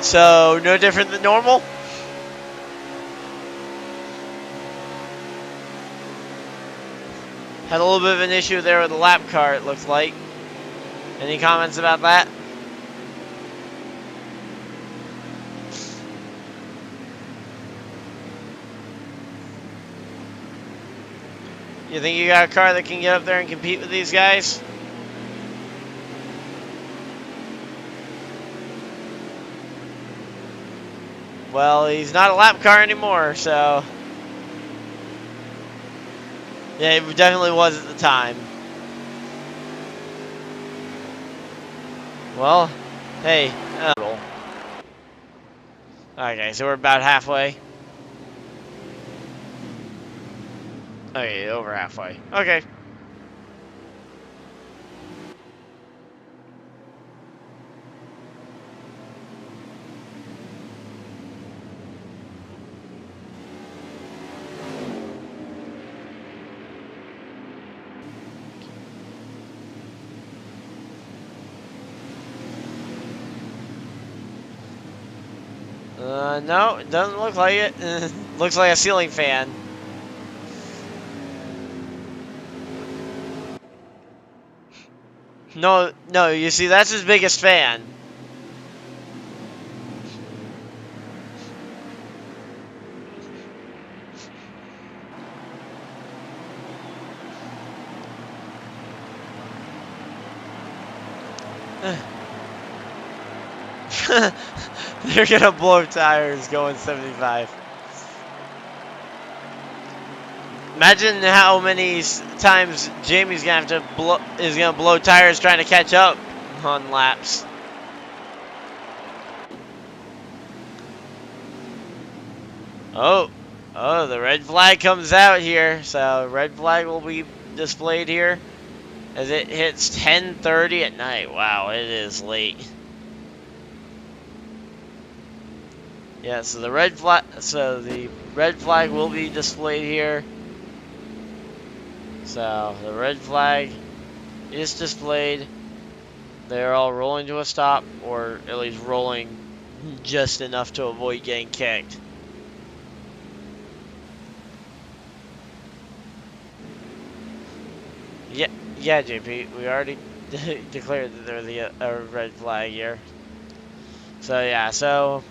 So, no different than normal? Had a little bit of an issue there with the lap car, it looks like. Any comments about that? You think you got a car that can get up there and compete with these guys? Well, he's not a lap car anymore, so... Yeah, it definitely was at the time. Well, hey. Okay, so we're about halfway. Okay, over halfway. Okay. No, it doesn't look like it. Looks like a ceiling fan. No, no, you see, that's his biggest fan. They're gonna blow tires going 75. Imagine how many times Jamie's gonna have to blow tires trying to catch up on laps. Oh, the red flag comes out here. So red flag will be displayed here as it hits 10:30 at night. Wow, it is late. Yeah, so the red flag will be displayed here. So the red flag is displayed. They're all rolling to a stop, or at least rolling just enough to avoid getting kicked. Yeah, JP, we already declared that they're the red flag here. So yeah, so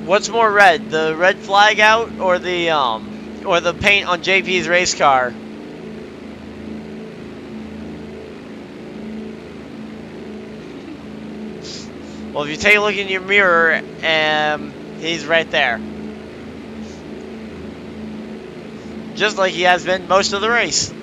what's more red, the red flag out or the paint on JP's race car? Well, if you take a look in your mirror, he's right there. Just like he has been most of the race.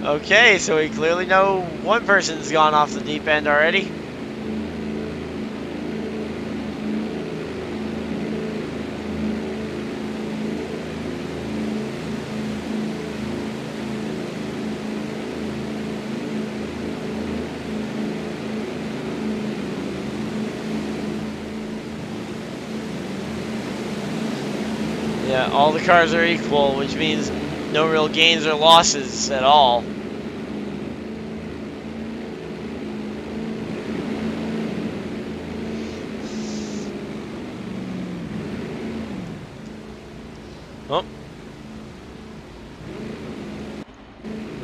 Okay, so we clearly know one person's gone off the deep end already. Yeah, all the cars are equal, which means no real gains or losses at all.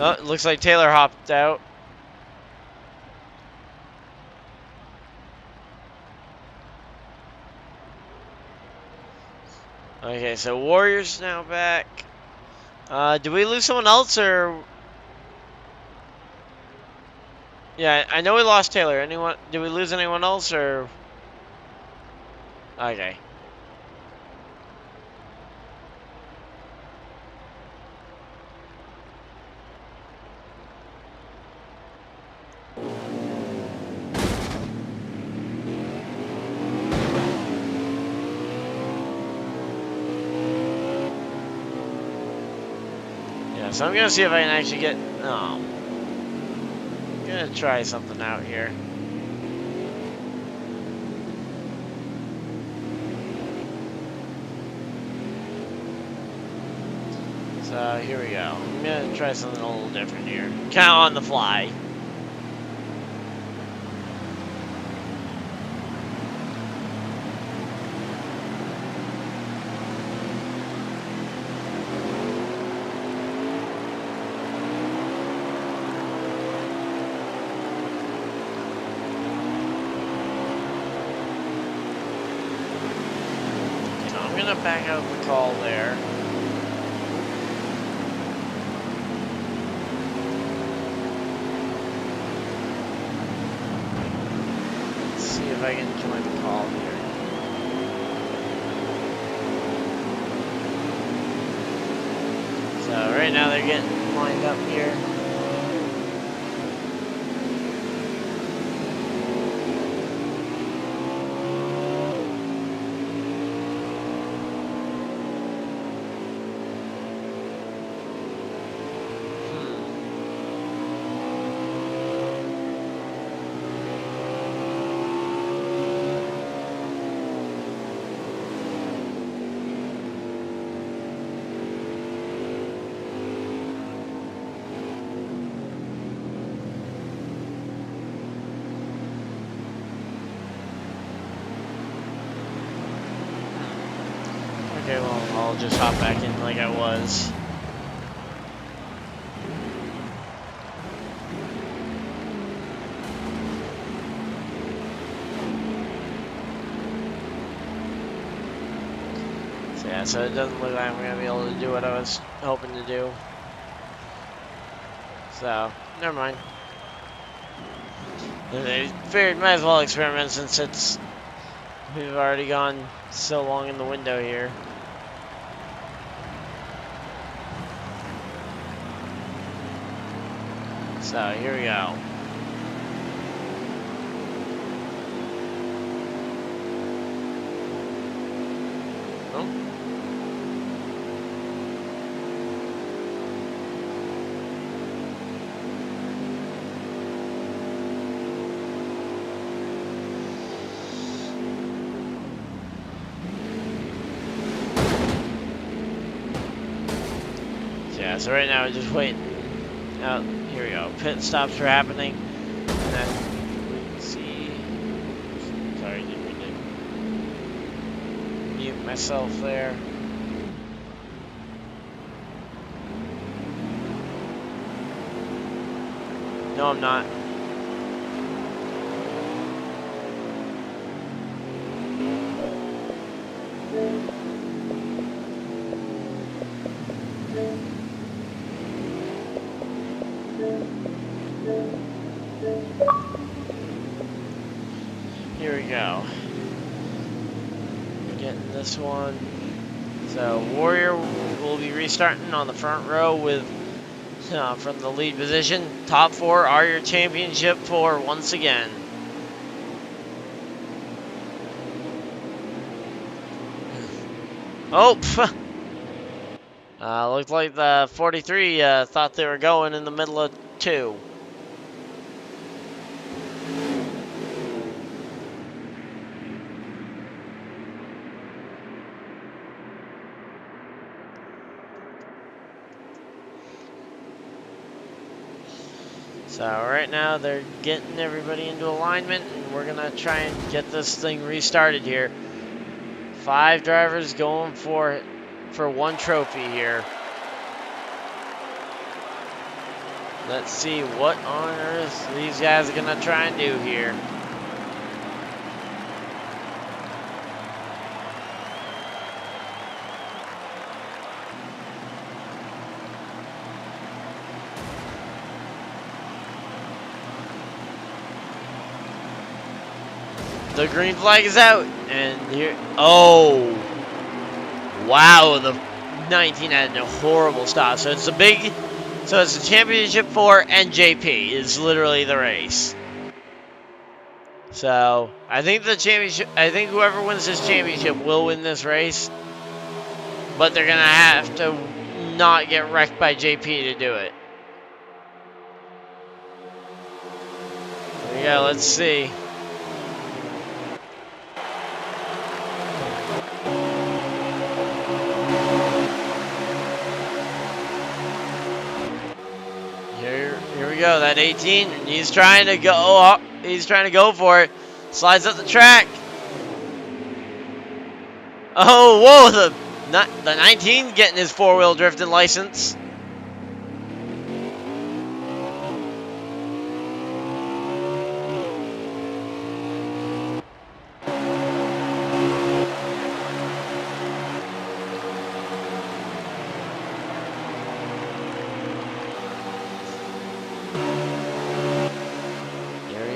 Oh, it looks like Taylor hopped out. Okay, so Warriors now back. Did we lose someone else or? Yeah, I know we lost Taylor. Anyone? Did we lose anyone else or? Okay. Yeah, so I'm gonna see if I can actually get. I'm gonna try something out here. So here we go. I'm gonna try something a little different here. Kind of on the fly. So I'm gonna back out the call there. If I can join the call here. So right now they're getting lined up here. I'll just hop back in like I was. So yeah, so it doesn't look like I'm going to be able to do what I was hoping to do. So, never mind. I figured might as well experiment since we've already gone so long in the window here. So here we go. Oh. Yeah, so right now we're just waiting. Oh, here we go. Pit stops are happening. And then we see. Sorry, didn't mean to mute myself there. No, I'm not. Here we go. Getting this one. So Warrior will be restarting on the front row with from the lead position. Top four are your championship four once again. Oh, looked like the 43 thought they were going in the middle of two. So right now they're getting everybody into alignment, and we're gonna try and get this thing restarted here. 5 drivers going for one trophy here. Let's see what on earth these guys are gonna try and do here. The green flag is out, and here, oh, wow, the 19 had a horrible stop. So it's the championship 4 and JP is literally the race. So I think whoever wins this championship will win this race, but they're gonna have to not get wrecked by JP to do it. Yeah, let's see. Here we go. That 18. He's trying to go. He's trying to go for it. Slides up the track. Oh, whoa! The 19 getting his 4-wheel drifting license.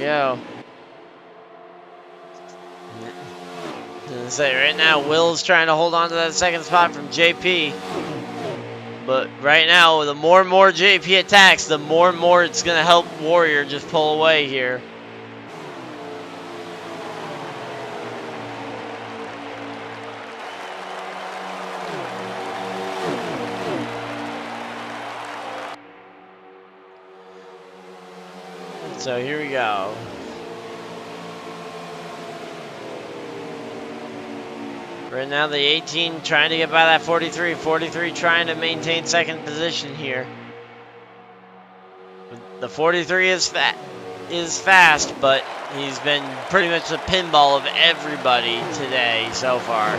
Go. Say right now, Will's trying to hold on to that second spot from JP. But right now, the more and more JP attacks, the more and more it's going to help Warrior just pull away here. So here we go. Right now the 18 trying to get by that 43. 43 trying to maintain second position here. The 43 is fast, but he's been pretty much the pinball of everybody today so far.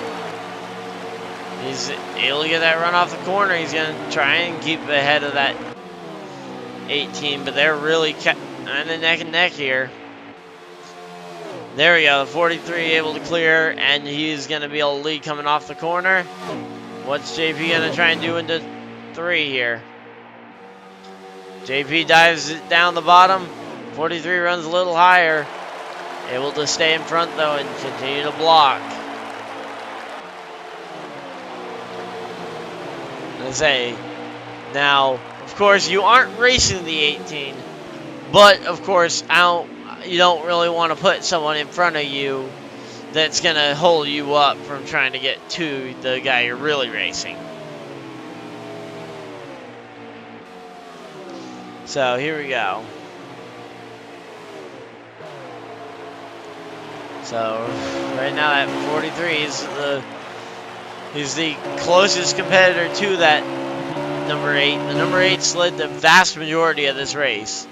He's able to get that run off the corner. He's going to try and keep ahead of that 18, but they're really kind of neck and neck here. There we go, 43 able to clear, and he's going to be able to lead coming off the corner. What's JP going to try and do into 3 here? JP dives it down the bottom. 43 runs a little higher. Able to stay in front, though, and continue to block. I say, now, of course, you aren't racing the 18, but, of course, you don't really want to put someone in front of you that's going to hold you up from trying to get to the guy you're really racing. So, here we go. So, right now at 43, he's the closest competitor to that number 8. The number 8 led the vast majority of this race.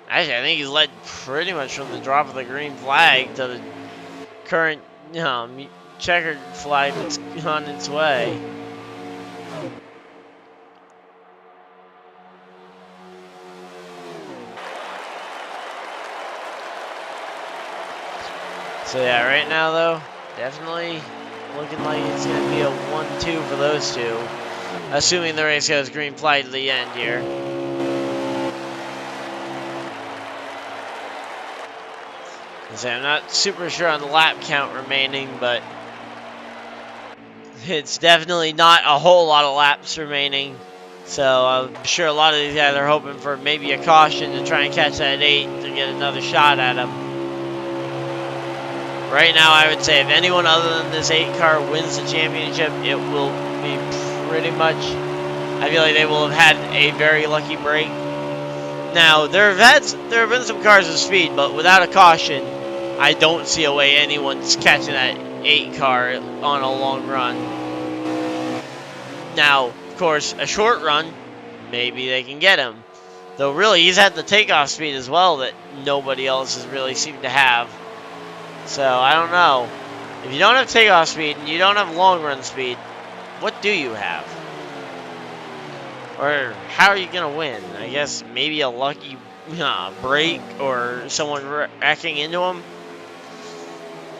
Actually, I think he's led pretty much from the drop of the green flag to the current checkered flag that's on its way. So yeah, right now though, definitely looking like it's going to be a 1-2 for those two. Assuming the race goes green flag to the end here. I'm not super sure on the lap count remaining, but it's definitely not a whole lot of laps remaining. So I'm sure a lot of these guys are hoping for maybe a caution to try and catch that 8 to get another shot at him. Right now, I would say if anyone other than this 8 car wins the championship, it will be pretty much, I feel like they will have had a very lucky break. Now, there have been some cars with speed, but without a caution, I don't see a way anyone's catching that 8 car on a long run. Now, of course, a short run, maybe they can get him. Though really, he's had the takeoff speed as well that nobody else has really seemed to have. So, I don't know. If you don't have takeoff speed and you don't have long run speed, what do you have? Or how are you going to win? I guess maybe a lucky break or someone wrecking into him.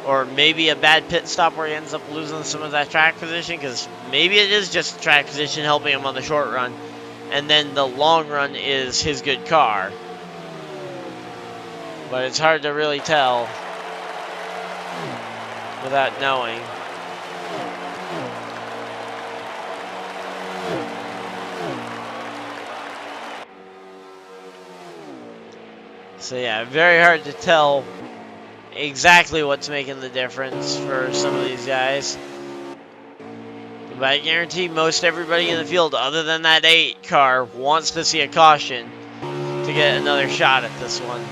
Or maybe a bad pit stop where he ends up losing some of that track position. Because maybe it is just track position helping him on the short run. And then the long run is his good car. But it's hard to really tell without knowing. So yeah, very hard to tell exactly what's making the difference for some of these guys. But I guarantee most everybody in the field, other than that 8 car, wants to see a caution to get another shot at this one.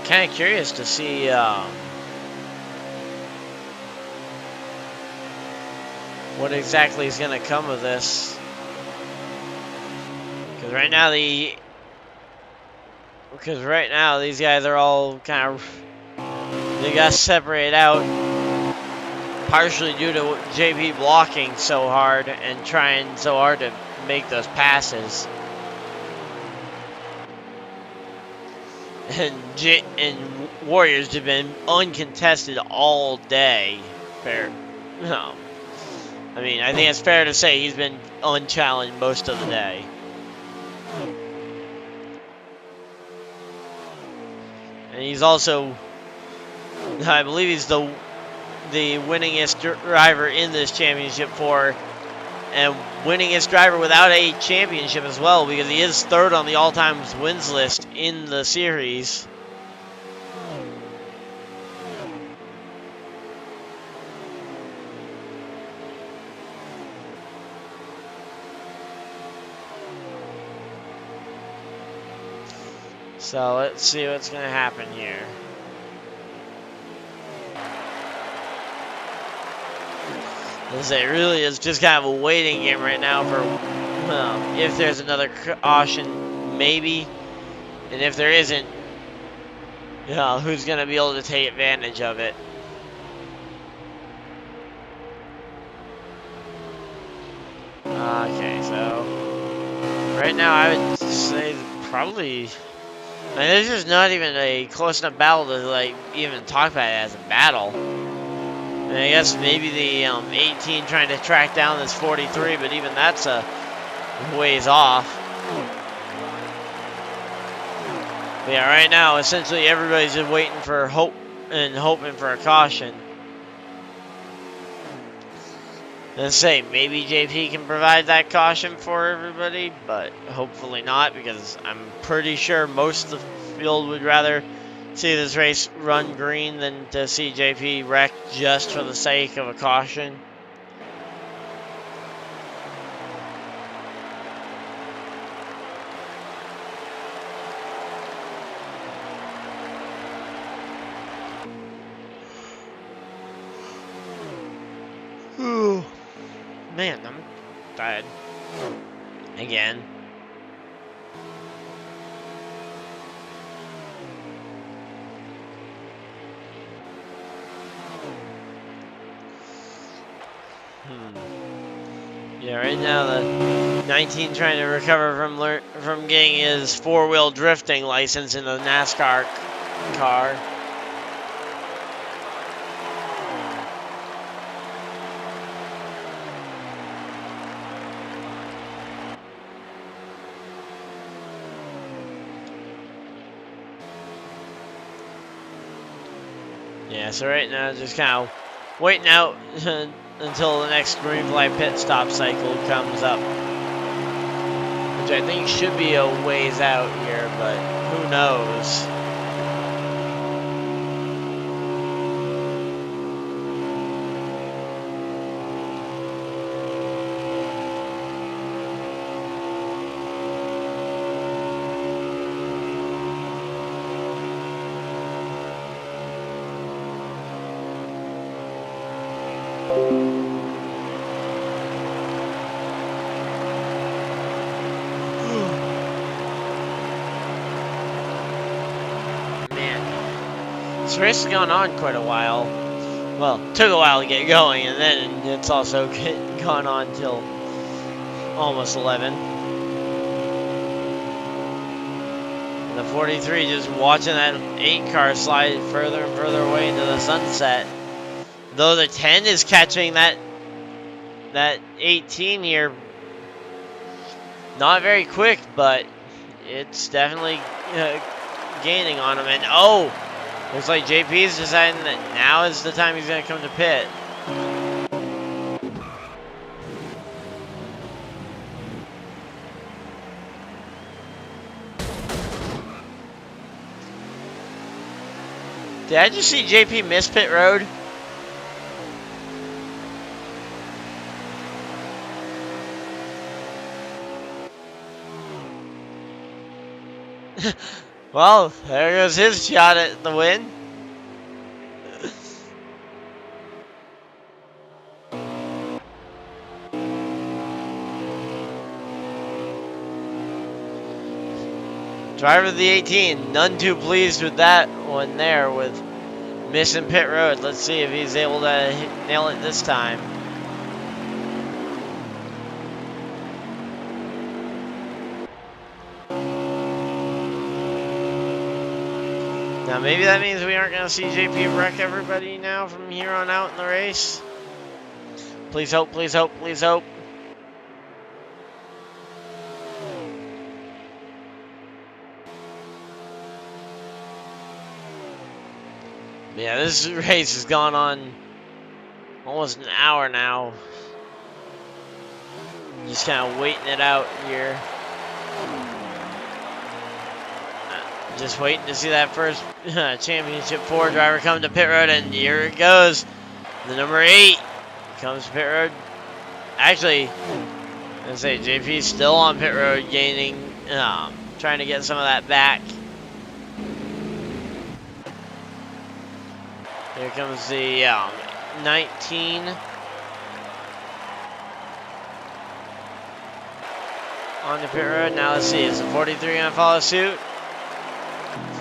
Kind of curious to see what exactly is going to come of this, because right now these guys are all kind of, they got separated out, partially due to JP blocking so hard and trying so hard to make those passes. And Warriors have been uncontested all day. Fair. No. I mean, I think it's fair to say he's been unchallenged most of the day. And he's also, I believe he's the winningest driver in this championship and winningest driver without a championship as well, because he is 3rd on the all-time wins list in the series. So let's see what's going to happen here. As it really is just kind of a waiting game right now for if there's another caution, maybe. And if there isn't, who's going to be able to take advantage of it? Okay, so right now I would say probably. I mean, this is not even a close enough battle to like even talk about it as a battle. And I guess maybe the 18 trying to track down this 43, but even that's a ways off. But yeah, right now essentially everybody's just waiting for hope and hoping for a caution. Let's say maybe JP can provide that caution for everybody, but hopefully not, because I'm pretty sure most of the field would rather see this race run green than to see JP wreck just for the sake of a caution. Ooh. Man, I'm tired. Again. Yeah, right now the 19 trying to recover from getting his four-wheel drifting license in the NASCAR car. Yeah, so right now just kind of waiting out until the next green flag pit stop cycle comes up, which I think should be a ways out here, but who knows. This race has gone on quite a while. Well, took a while to get going, and then it's also gone on till almost 11. And the 43 just watching that 8 car slide further and further away into the sunset. Though the 10 is catching that 18 here. Not very quick, but it's definitely gaining on him. And oh! Looks like JP's deciding that now is the time he's going to come to pit. Did I just see JP miss pit road? Well, there goes his shot at the win. Driver of the 18, none too pleased with that one there with missing pit road. Let's see if he's able to nail it this time. Now maybe that means we aren't going to see JP wreck everybody now from here on out in the race. Please hope, please hope, please hope. Yeah, this race has gone on almost an hour now. Just kind of waiting it out here. Just waiting to see that first championship 4 driver come to pit road, and here it goes. The number 8 comes to pit road. Actually, I'm gonna say JP's still on pit road, gaining, trying to get some of that back. Here comes the 19. on the pit road. Now let's see, is the 43 going to follow suit?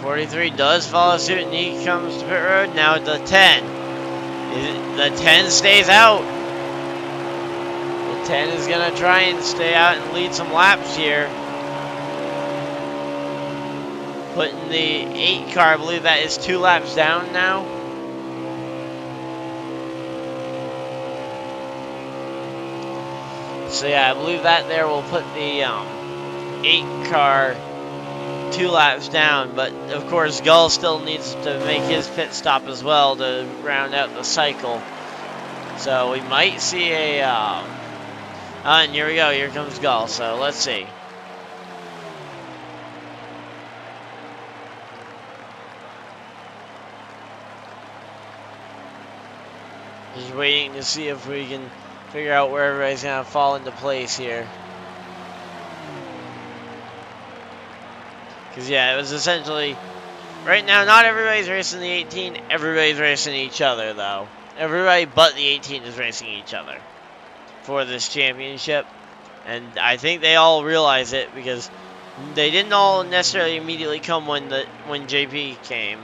43 does follow suit and he comes to pit road. Now the 10. The 10 stays out. The 10 is going to try and stay out and lead some laps here. Putting the 8 car, I believe that is 2 laps down now. So yeah, I believe that there will put the 8 car 2 laps down, but of course Gull still needs to make his pit stop as well to round out the cycle. So we might see a, and here we go, here comes Gull, so let's see. Just waiting to see if we can figure out where everybody's going to fall into place here. Because, yeah, it was essentially... Right now, not everybody's racing the 18. Everybody's racing each other, though. Everybody but the 18 is racing each other for this championship. And I think they all realize it because they didn't all necessarily immediately come when JP came.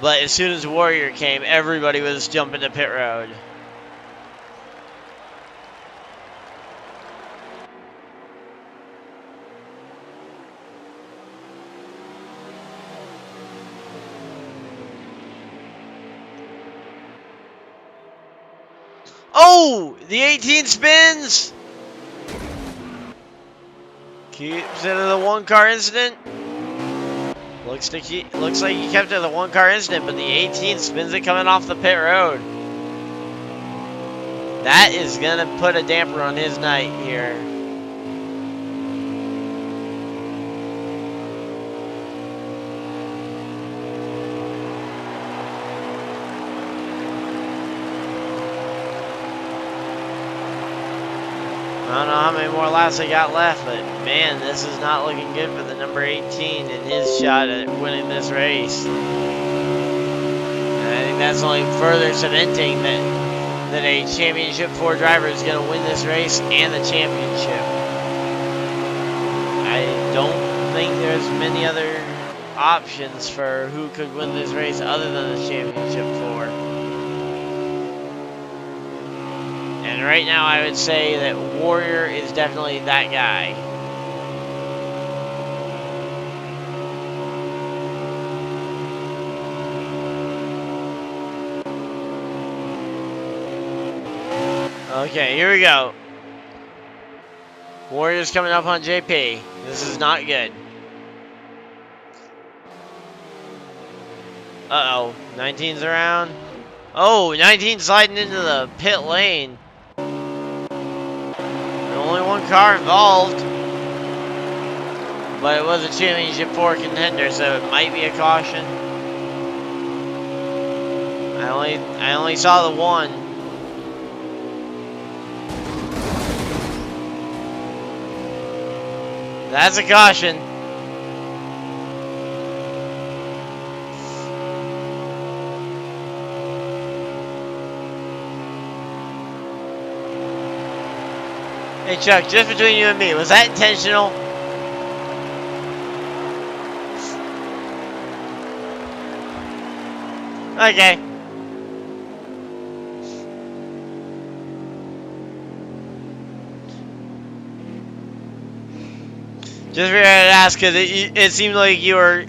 But as soon as Warrior came, everybody was jumping to pit road. Oh! The 18 spins! Keeps it in the 1 car incident. Looks like he kept it in the 1 car incident, but the 18 spins it coming off the pit road. That is gonna put a damper on his night here. I don't know how many more laps they got left, but man, this is not looking good for the number 18 and his shot at winning this race. And I think that's only further cementing that a Championship 4 driver is going to win this race and the championship. I don't think there's many other options for who could win this race other than the Championship 4. And right now I would say that Warrior is definitely that guy. Okay, here we go. Warrior's coming up on JP. This is not good. Uh-oh. 19's around. Oh, 19 sliding into the pit lane. Only 1 car involved. But it was a Championship 4 contender, so it might be a caution. I only saw the 1. That's a caution. Hey Chuck, just between you and me, was that intentional? Okay. Just figured I'd ask because it seemed like you were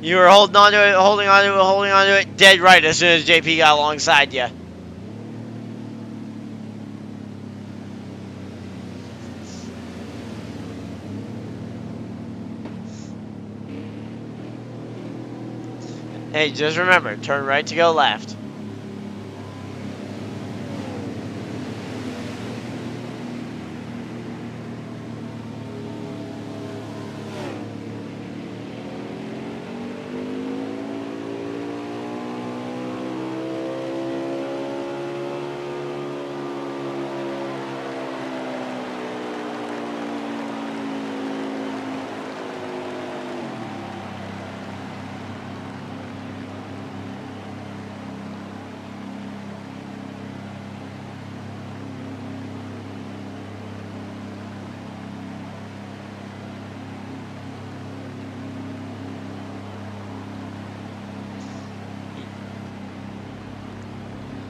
holding on to it, holding on to it, dead right as soon as JP got alongside you. Hey, just remember, turn right to go left.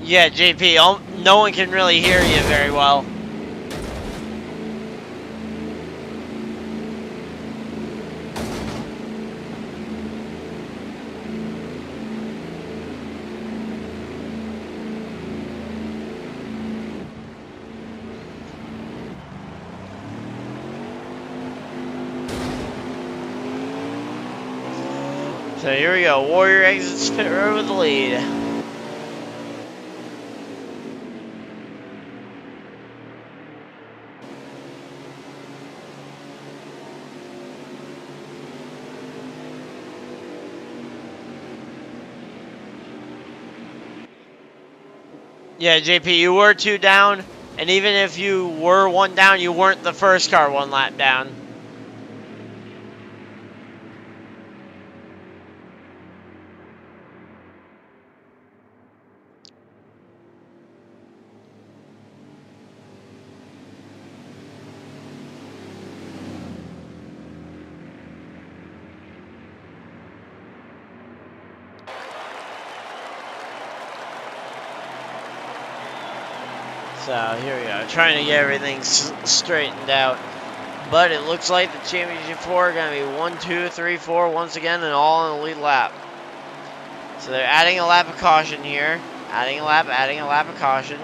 Yeah, JP, no one can really hear you very well. So here we go. Warrior exits pit road with the lead. Yeah, JP, you were 2 down, and even if you were 1 down, you weren't the first car 1 lap down. So here we go, trying to get everything straightened out. But it looks like the championship 4 are going to be 1, 2, 3, 4 once again, and all in the lead lap. So they're adding a lap of caution here. Adding a lap of caution.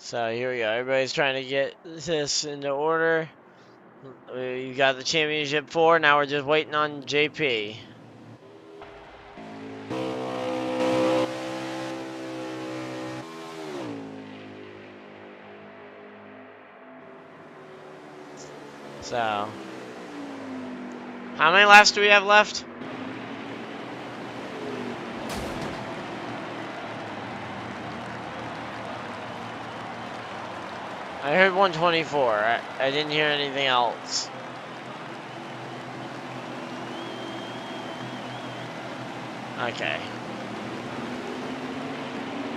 So here we go. Everybody's trying to get this into order. We got the championship 4. Now we're just waiting on JP. So, how many laps do we have left? I heard 124. I didn't hear anything else. Okay.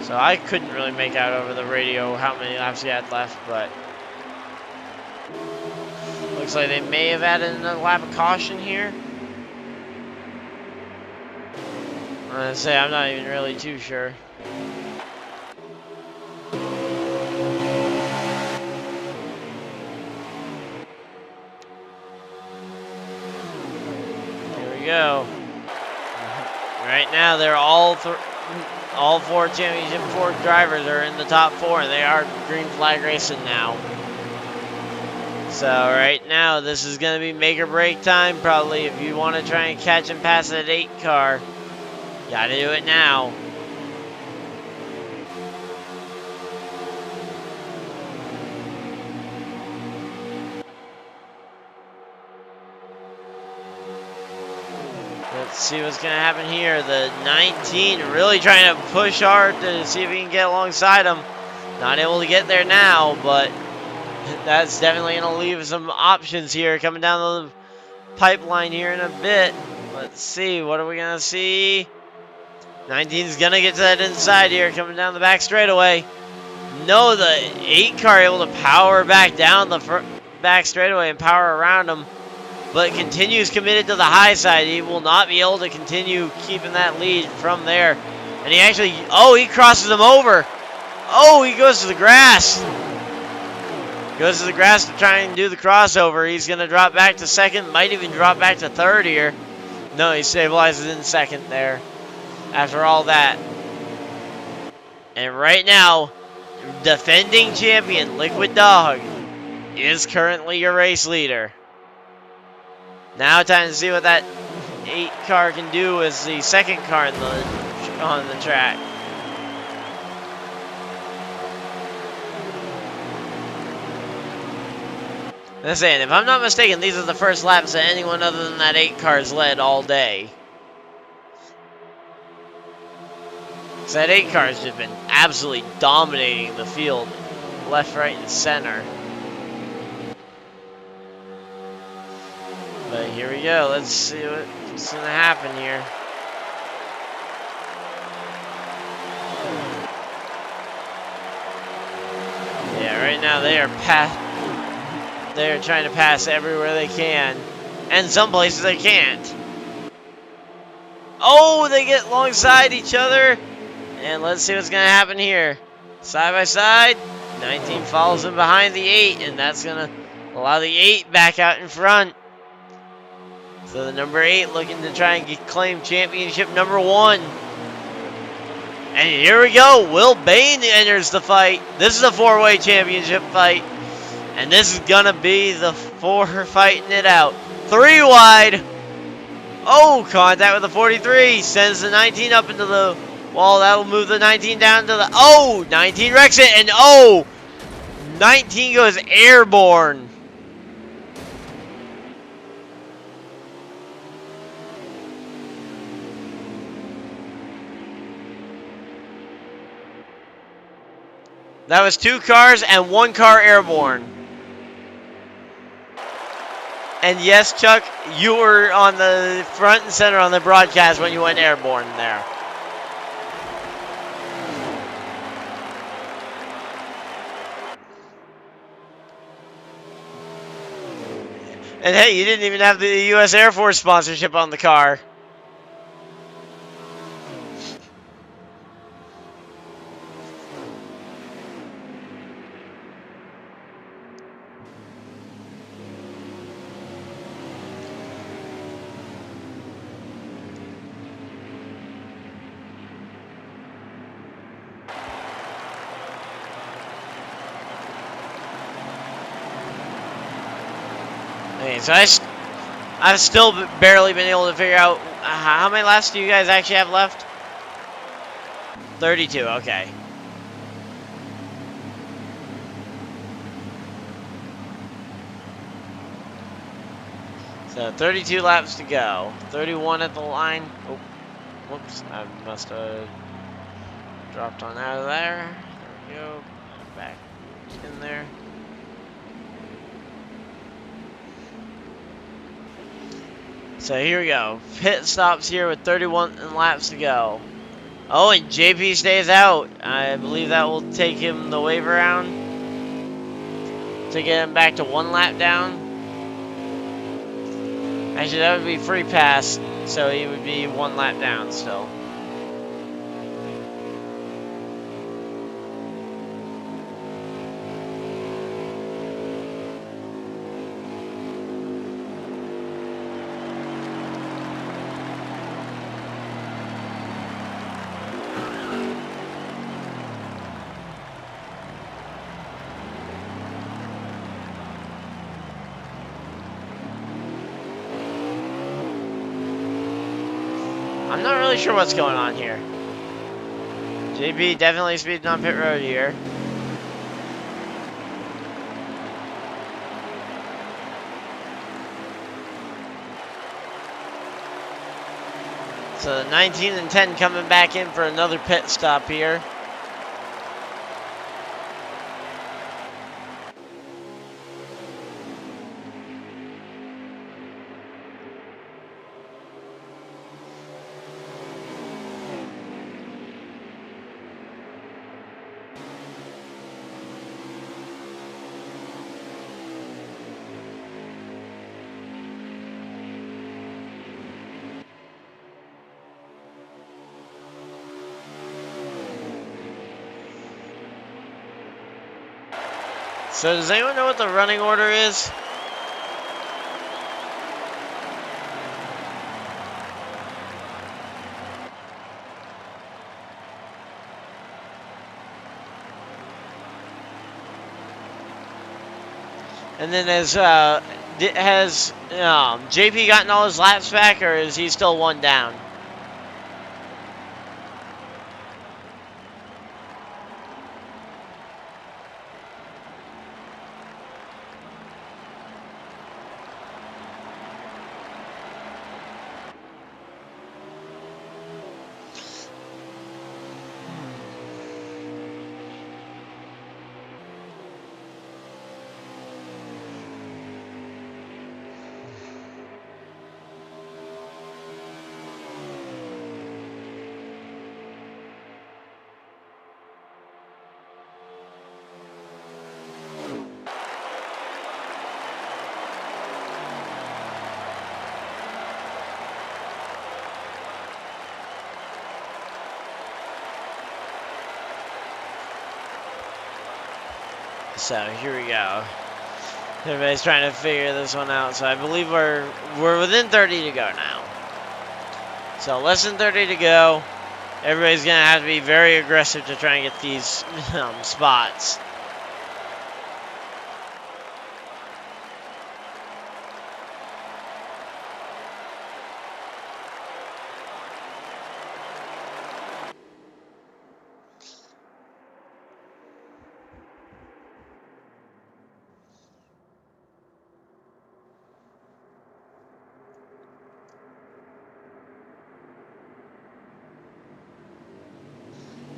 So I couldn't really make out over the radio how many laps we had left, but looks like they may have added another lap of caution here. I'm gonna say I'm not even really too sure. Here we go. Right now, they're all 4 championship 4 drivers are in the top 4, and they are green flag racing now. So right now, this is going to be make or break time, probably, if you want to try and catch and pass that 8 car. Gotta do it now. Let's see what's going to happen here. The 19 really trying to push hard to see if he can get alongside him. Not able to get there now, but that's definitely going to leave some options here coming down the pipeline here in a bit. Let's see. What are we going to see? 19 is going to get to that inside here coming down the back straightaway. No, the 8 car able to power back down the back straightaway and power around him. But continues committed to the high side. He will not be able to continue keeping that lead from there. And he actually, oh, he crosses him over. Oh, he goes to the grass. Goes to the grass to try and do the crossover. He's going to drop back to second. Might even drop back to third here. No, he stabilizes in second there after all that. And right now, defending champion Liquid Dog is currently your race leader. Now time to see what that 8 car can do as the second car on the track. I'm saying, if I'm not mistaken, these are the first laps that anyone other than that 8 car's led all day. So that 8 car's just been absolutely dominating the field, left, right, and center. But here we go. Let's see what's going to happen here. Yeah, right now they are trying to pass everywhere they can, and some places they can't. Oh, they get alongside each other, and let's see what's going to happen here. Side by side, 19 follows in behind the 8, and that's going to allow the 8 back out in front. So the number 8 looking to try and claim championship number 1. And here we go. Will Bain enters the fight. This is a 4-way championship fight. And this is going to be the 4 fighting it out. 3 wide. Oh, contact with the 43. Sends the 19 up into the wall. That'll move the 19 down to the... Oh, 19 wrecks it. And oh, 19 goes airborne. That was 2 cars and 1 car airborne. And yes, Chuck, you were on the front and center on the broadcast when you went airborne there. And hey, you didn't even have the U.S. Air Force sponsorship on the car. Okay, so I've still barely been able to figure out how many laps do you guys actually have left? 32, okay. So 32 laps to go. 31 at the line. Oh, whoops, I must have dropped on out of there. There we go. Back in there. So here we go. Pit stops here with 31 laps to go. Oh, and JP stays out. I believe that will take him the wave around to get him back to 1 lap down. Actually, that would be free pass, so he would be 1 lap down still. I'm not really sure what's going on here. JB definitely speeding on pit road here. So the 19 and 10 coming back in for another pit stop here. So does anyone know what the running order is? And then has JP gotten all his laps back, or is he still 1 down? So here we go. Everybody's trying to figure this one out. So I believe we're within 30 to go now. So less than 30 to go. Everybody's gonna have to be very aggressive to try and get these spots.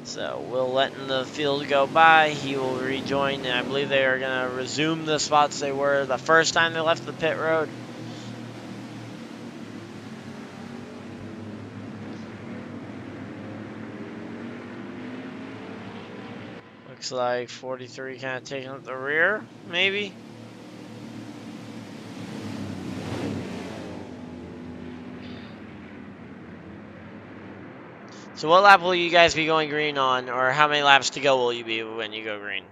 So Will letting the field go by. He will rejoin, and I believe they are going to resume the spots they were the first time they left the pit road. Looks like 43 kind of taking up the rear, maybe. So what lap will you guys be going green on, or how many laps to go will you be when you go green?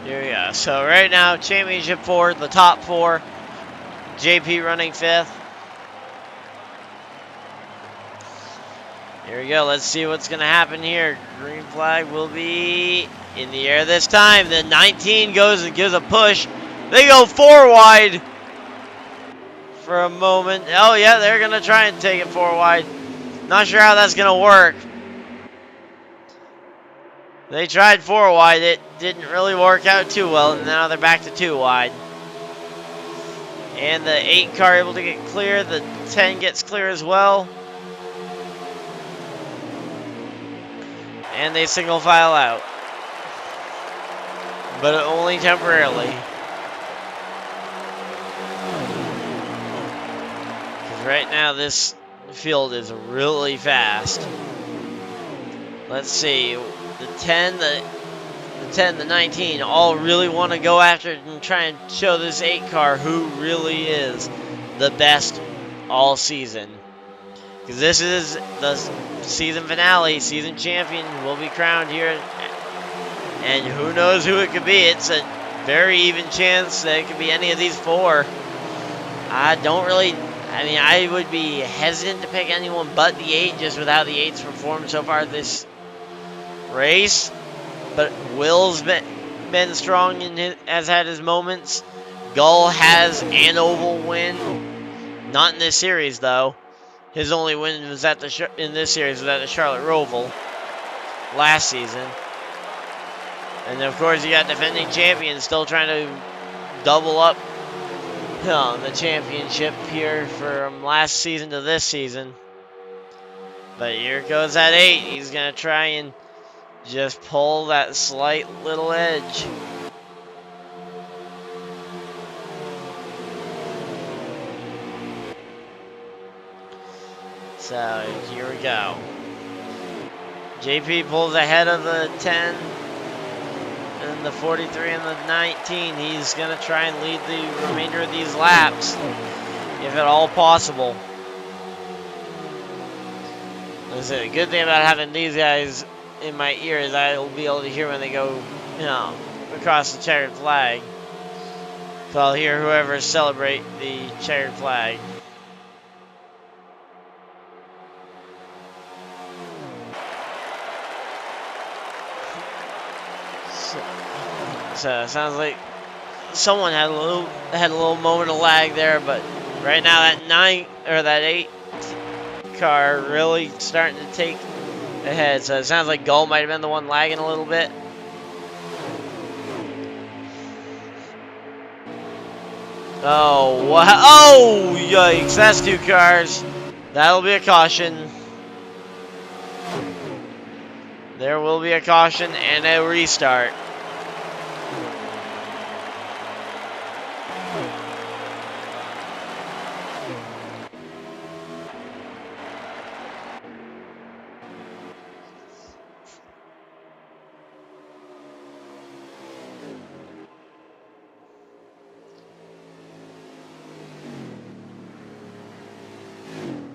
Here we go. So right now, championship 4, the top 4. JP running 5th. Here we go. Let's see what's going to happen here. Green flag will be in the air this time. The 19 goes and gives a push. They go 4 wide for a moment. Oh, yeah, they're going to try and take it 4 wide. Not sure how that's going to work. They tried 4 wide. It didn't really work out too well, and now they're back to 2 wide. And the 8 car able to get clear. The 10 gets clear as well. And they single file out. But only temporarily. Because right now this field is really fast. Let's see. The 10, the 19 all really want to go after it and try and show this 8 car who really is the best all season. Because this is the season finale, season champion will be crowned here. And who knows who it could be. It's a very even chance that it could be any of these 4. I would be hesitant to pick anyone but the 8 just with how the 8's performed so far this race. But Will's been strong and has had his moments. Gull has an oval win. Not in this series, though. His only win was in this series was at the Charlotte Roval last season. And of course, you got defending champions still trying to double up the championship here from last season to this season. But here goes that 8. He's going to try and just pull that slight little edge. So here we go. JP pulls ahead of the 10 and the 43 and the 19. He's going to try and lead the remainder of these laps, if at all possible. The good thing about having these guys in my ear is I'll be able to hear when they go, across the checkered flag. So I'll hear whoever celebrate the checkered flag. So it sounds like someone had a little moment of lag there, but right now that 8 car really starting to take ahead. So it sounds like Gull might have been the one lagging a little bit. Oh, wow. Oh, yikes. That's 2 cars. That'll be a caution. There will be a caution and a restart.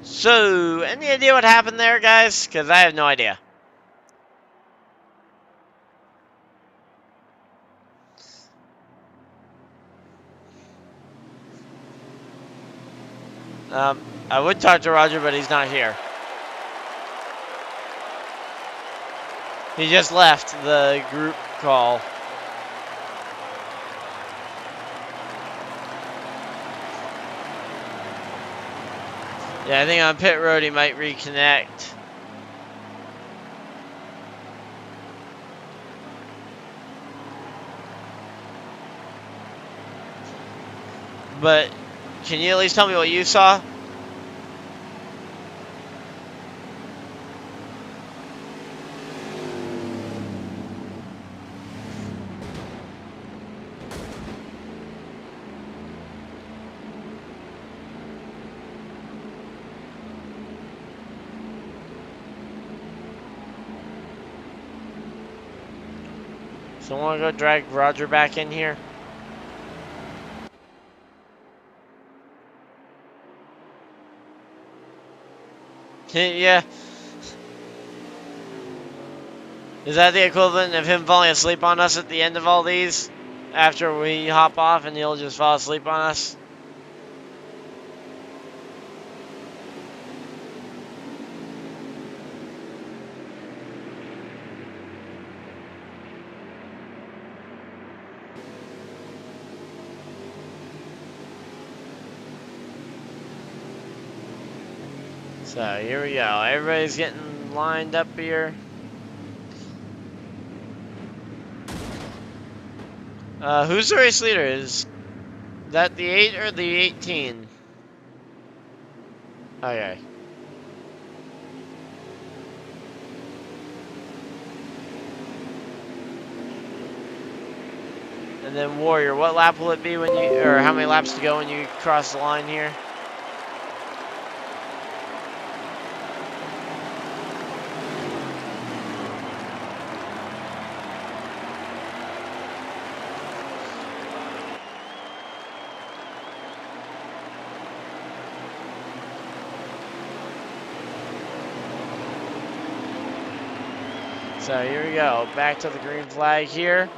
So, any idea what happened there, guys? Because I have no idea. I would talk to Roger, but he's not here. He just left the group call. Yeah, I think on pit road he might reconnect. But can you at least tell me what you saw? So I want to go drag Roger back in here. Yeah. Is that the equivalent of him falling asleep on us at the end of all these? After we hop off and he'll just fall asleep on us? So here we go. Everybody's getting lined up here. Who's the race leader? Is that the 8 or the 18? Okay. And then Warrior, what lap will it be when you, or how many laps to go when you cross the line here? So here we go, back to the green flag here.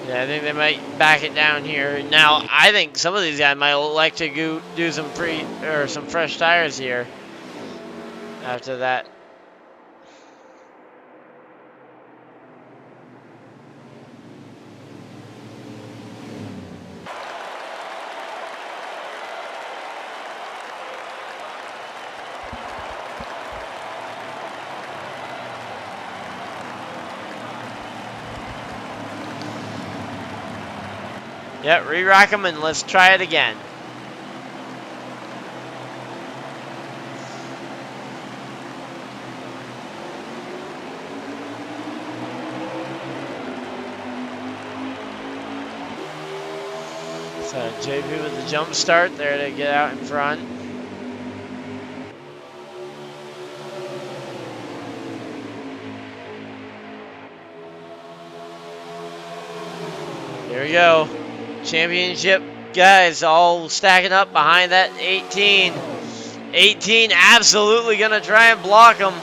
Yeah, I think they might back it down here. Now, I think some of these guys might like to go do some some fresh tires here after that. Yep, re-rack them and let's try it again. So JP with the jump start there to get out in front. Here we go. Championship guys all stacking up behind that 18. 18 absolutely going to try and block them.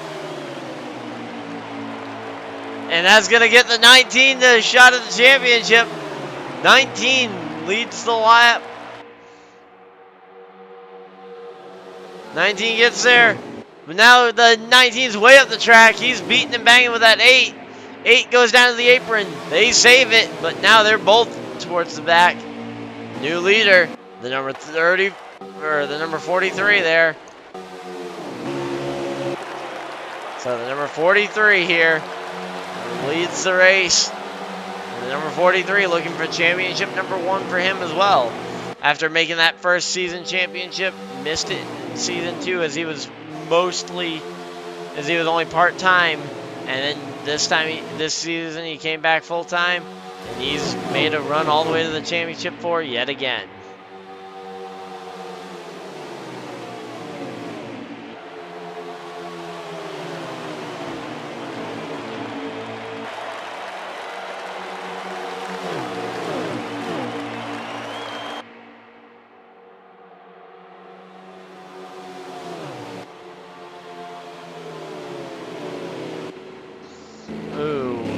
And that's going to get the 19 the shot at the championship. 19 leads the lap. 19 gets there. But now the 19's way up the track. He's beating and banging with that 8. 8 goes down to the apron. They save it, but now they're both towards the back. New leader, the number 30, or the number 43 there. So the number 43 here leads the race. And the number 43 looking for championship number 1 for him as well. After making that first season championship, missed it in season 2 as he was only part-time. And then this season he came back full-time. And he's made a run all the way to the championship for yet again.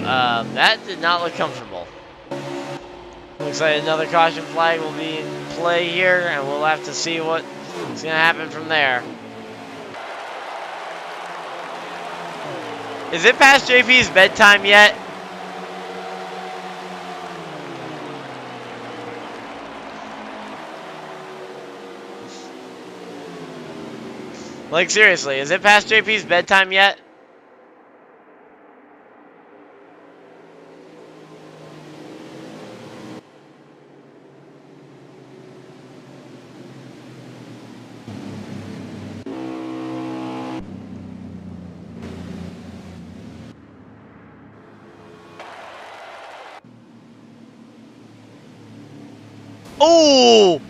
That did not look comfortable. Looks like another caution flag will be in play here, and we'll have to see what's going to happen from there. Is it past JP's bedtime yet? Like, seriously, is it past JP's bedtime yet? Oh!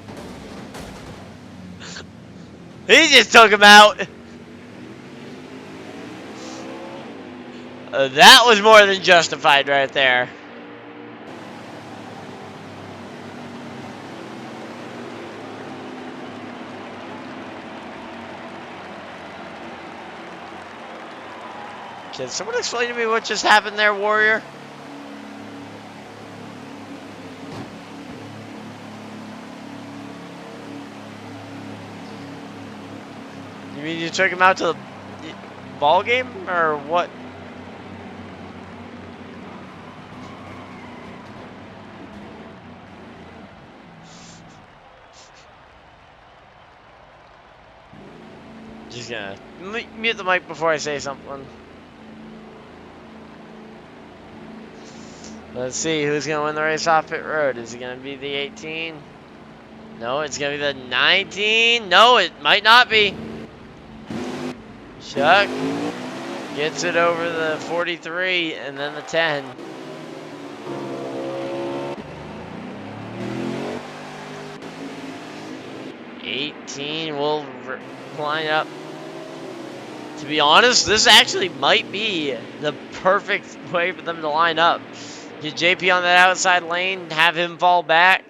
He just took him out. That was more than justified right there. Can someone explain to me what just happened there, Warrior? You mean you took him out to the ball game, or what? Just gonna mute the mic before I say something. Let's see who's gonna win the race off pit road. Is it gonna be the 18? No, it's gonna be the 19. No, it might not be. Chuck gets it over the 43 and then the 10. '18 will line up. To be honest, this actually might be the perfect way for them to line up. Get JP on that outside lane, have him fall back.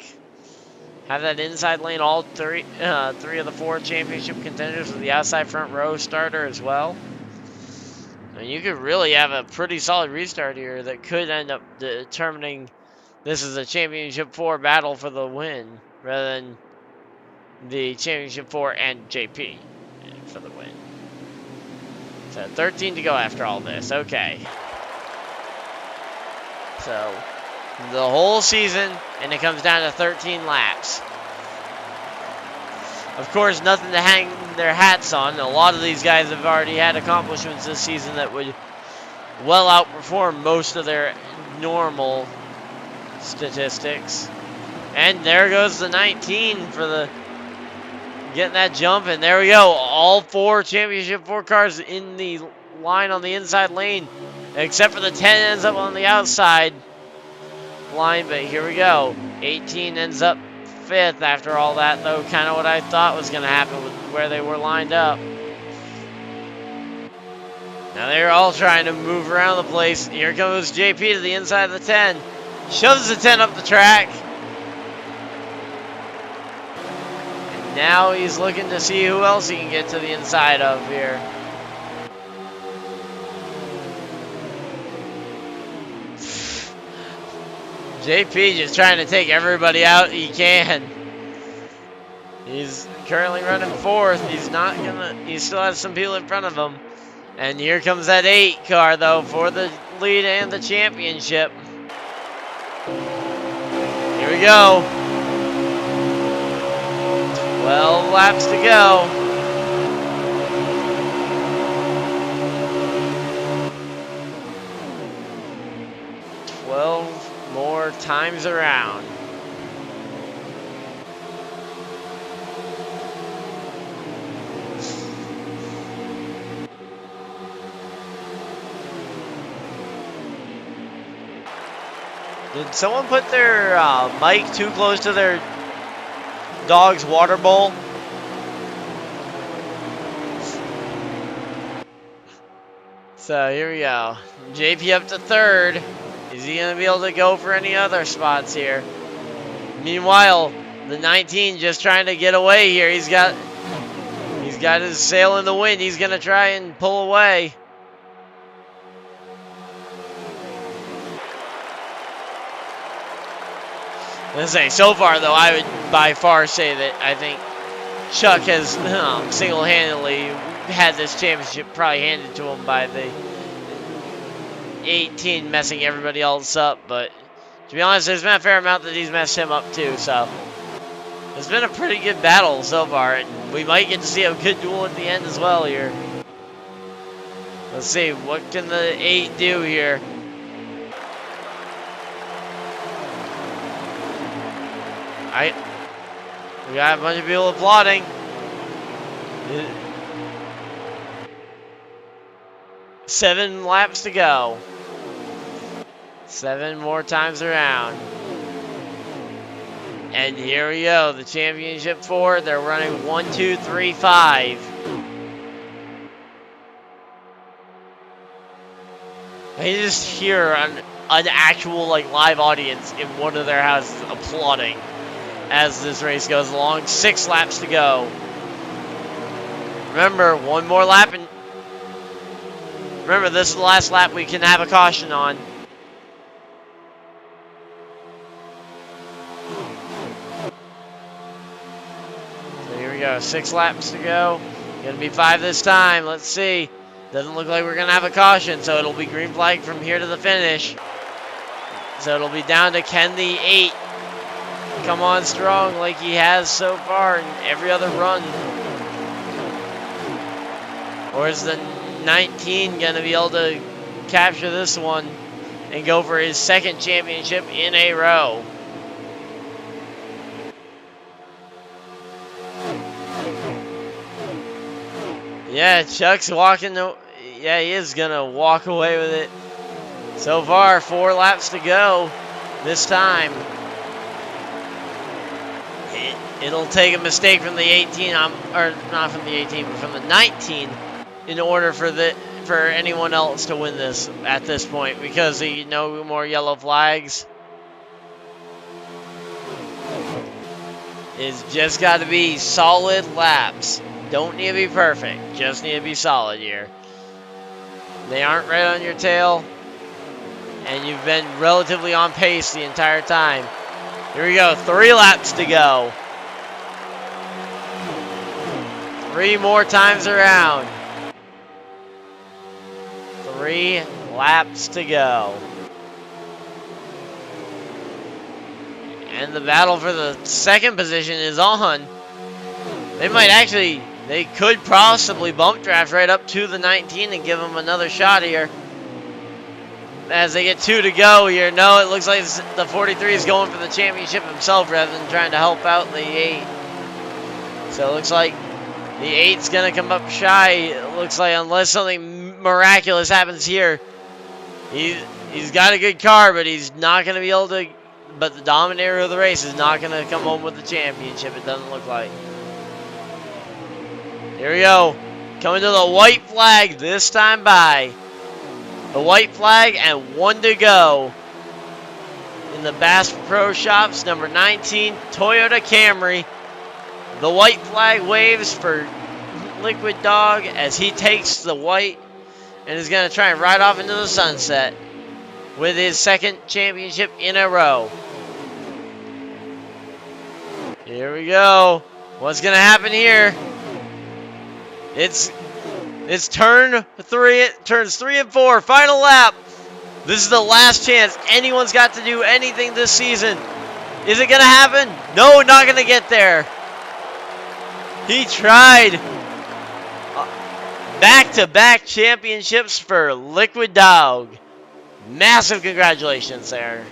Have that inside lane, all three of the 4 championship contenders with the outside front row starter as well. And you could really have a pretty solid restart here that could end up determining this is a championship 4 battle for the win, rather than the championship 4 and JP for the win. So 13 to go after all this. Okay. So the whole season, and it comes down to 13 laps. Of course, nothing to hang their hats on. A lot of these guys have already had accomplishments this season that would well outperform most of their normal statistics. And there goes the 19 for the getting that jump, and there we go. All 4 championship 4 cars in the line on the inside lane, except for the 10 ends up on the outside line. But here we go. 18 ends up 5th after all that, though. Kind of what I thought was going to happen with where they were lined up. Now they're all trying to move around the place. Here goes JP to the inside of the 10. Shoves the 10 up the track. And now he's looking to see who else he can get to the inside of here. JP just trying to take everybody out he can. He's currently running 4th. He still has some people in front of him. And here comes that 8 car, though, for the lead and the championship. Here we go. 12 laps to go. More times around. Did someone put their mic too close to their dog's water bowl? So here we go. JP up to 3rd. Is he going to be able to go for any other spots here? Meanwhile, the 19 just trying to get away here. He's got his sail in the wind. He's going to try and pull away. Let's say, so far, though, I would by far say that I think Chuck has single-handedly had this championship probably handed to him by the 18 messing everybody else up. But to be honest, there's been a fair amount that he's messed him up too. So it's been a pretty good battle so far, and we might get to see a good duel at the end as well here. Let's see, what can the 8 do here? We got a bunch of people applauding. 7 laps to go. 7 more times around. And here we go, the championship 4. They're running 1, 2, 3, 5. I just hear an actual live audience in one of their houses applauding as this race goes along. 6 laps to go. Remember, 1 more lap, and remember, this is the last lap we can have a caution on. So here we go, 6 laps to go. Gonna be 5 this time. Let's see. Doesn't look like we're gonna have a caution, so it'll be green flag from here to the finish. So it'll be down to can the 8 come on strong like he has so far in every other run. Or is the 19 going to be able to capture this one and go for his 2nd championship in a row? Yeah, Chuck's walking. Yeah, he is going to walk away with it. So far, 4 laps to go this time. It'll take a mistake from the 18, or not from the 18, but from the 19, in order for anyone else to win this at this point, because no more yellow flags. It's just got to be solid laps. Don't need to be perfect. Just need to be solid here. They aren't right on your tail, and you've been relatively on pace the entire time. Here we go. 3 laps to go. 3 more times around. 3 laps to go. And the battle for the 2nd position is on. They could possibly bump draft right up to the 19 and give them another shot here. As they get 2 to go here. No, it looks like the 43 is going for the championship himself rather than trying to help out the 8. So it looks like the 8's going to come up shy. It looks like, unless something miraculous happens here. He's got a good car, but he's not going to be able to. But the dominator of the race is not going to come home with the championship, it doesn't look like. Here we go. Coming to the white flag this time by. The white flag and 1 to go. In the Bass Pro Shops, number 19, Toyota Camry. The white flag waves for Liquid Dog as he takes the white and is going to try and ride off into the sunset with his 2nd championship in a row. Here we go. What's going to happen here? It's turns 3 and 4, final lap. This is the last chance anyone's got to do anything this season. Is it going to happen? No, not going to get there. He tried. Back-to-back championships for Liquid Dog. Massive congratulations there.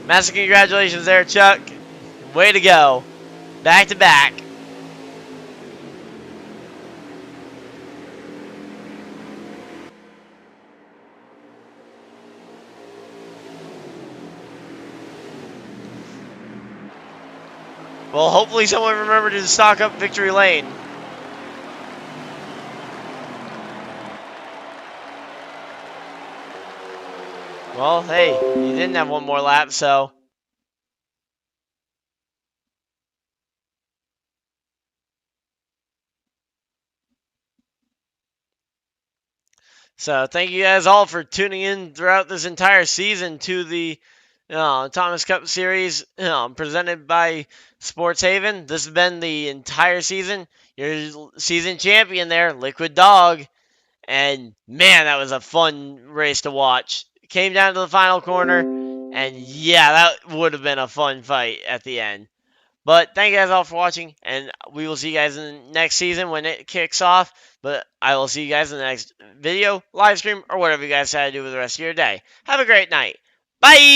Massive congratulations there, Chuck. Way to go. Back-to-back. Well, hopefully someone remembered to stock up Victory Lane. Well, hey, you didn't have 1 more lap, so. So thank you guys all for tuning in throughout this entire season to the Thomas Cup Series presented by Sports Haven. This has been the entire season. Your season champion there, Liquid Dog. And man, that was a fun race to watch. Came down to the final corner, and yeah, that would have been a fun fight at the end. But thank you guys all for watching, and we will see you guys in the next season when it kicks off. But I will see you guys in the next video, live stream, or whatever you guys decide to do with the rest of your day. Have a great night. Bye!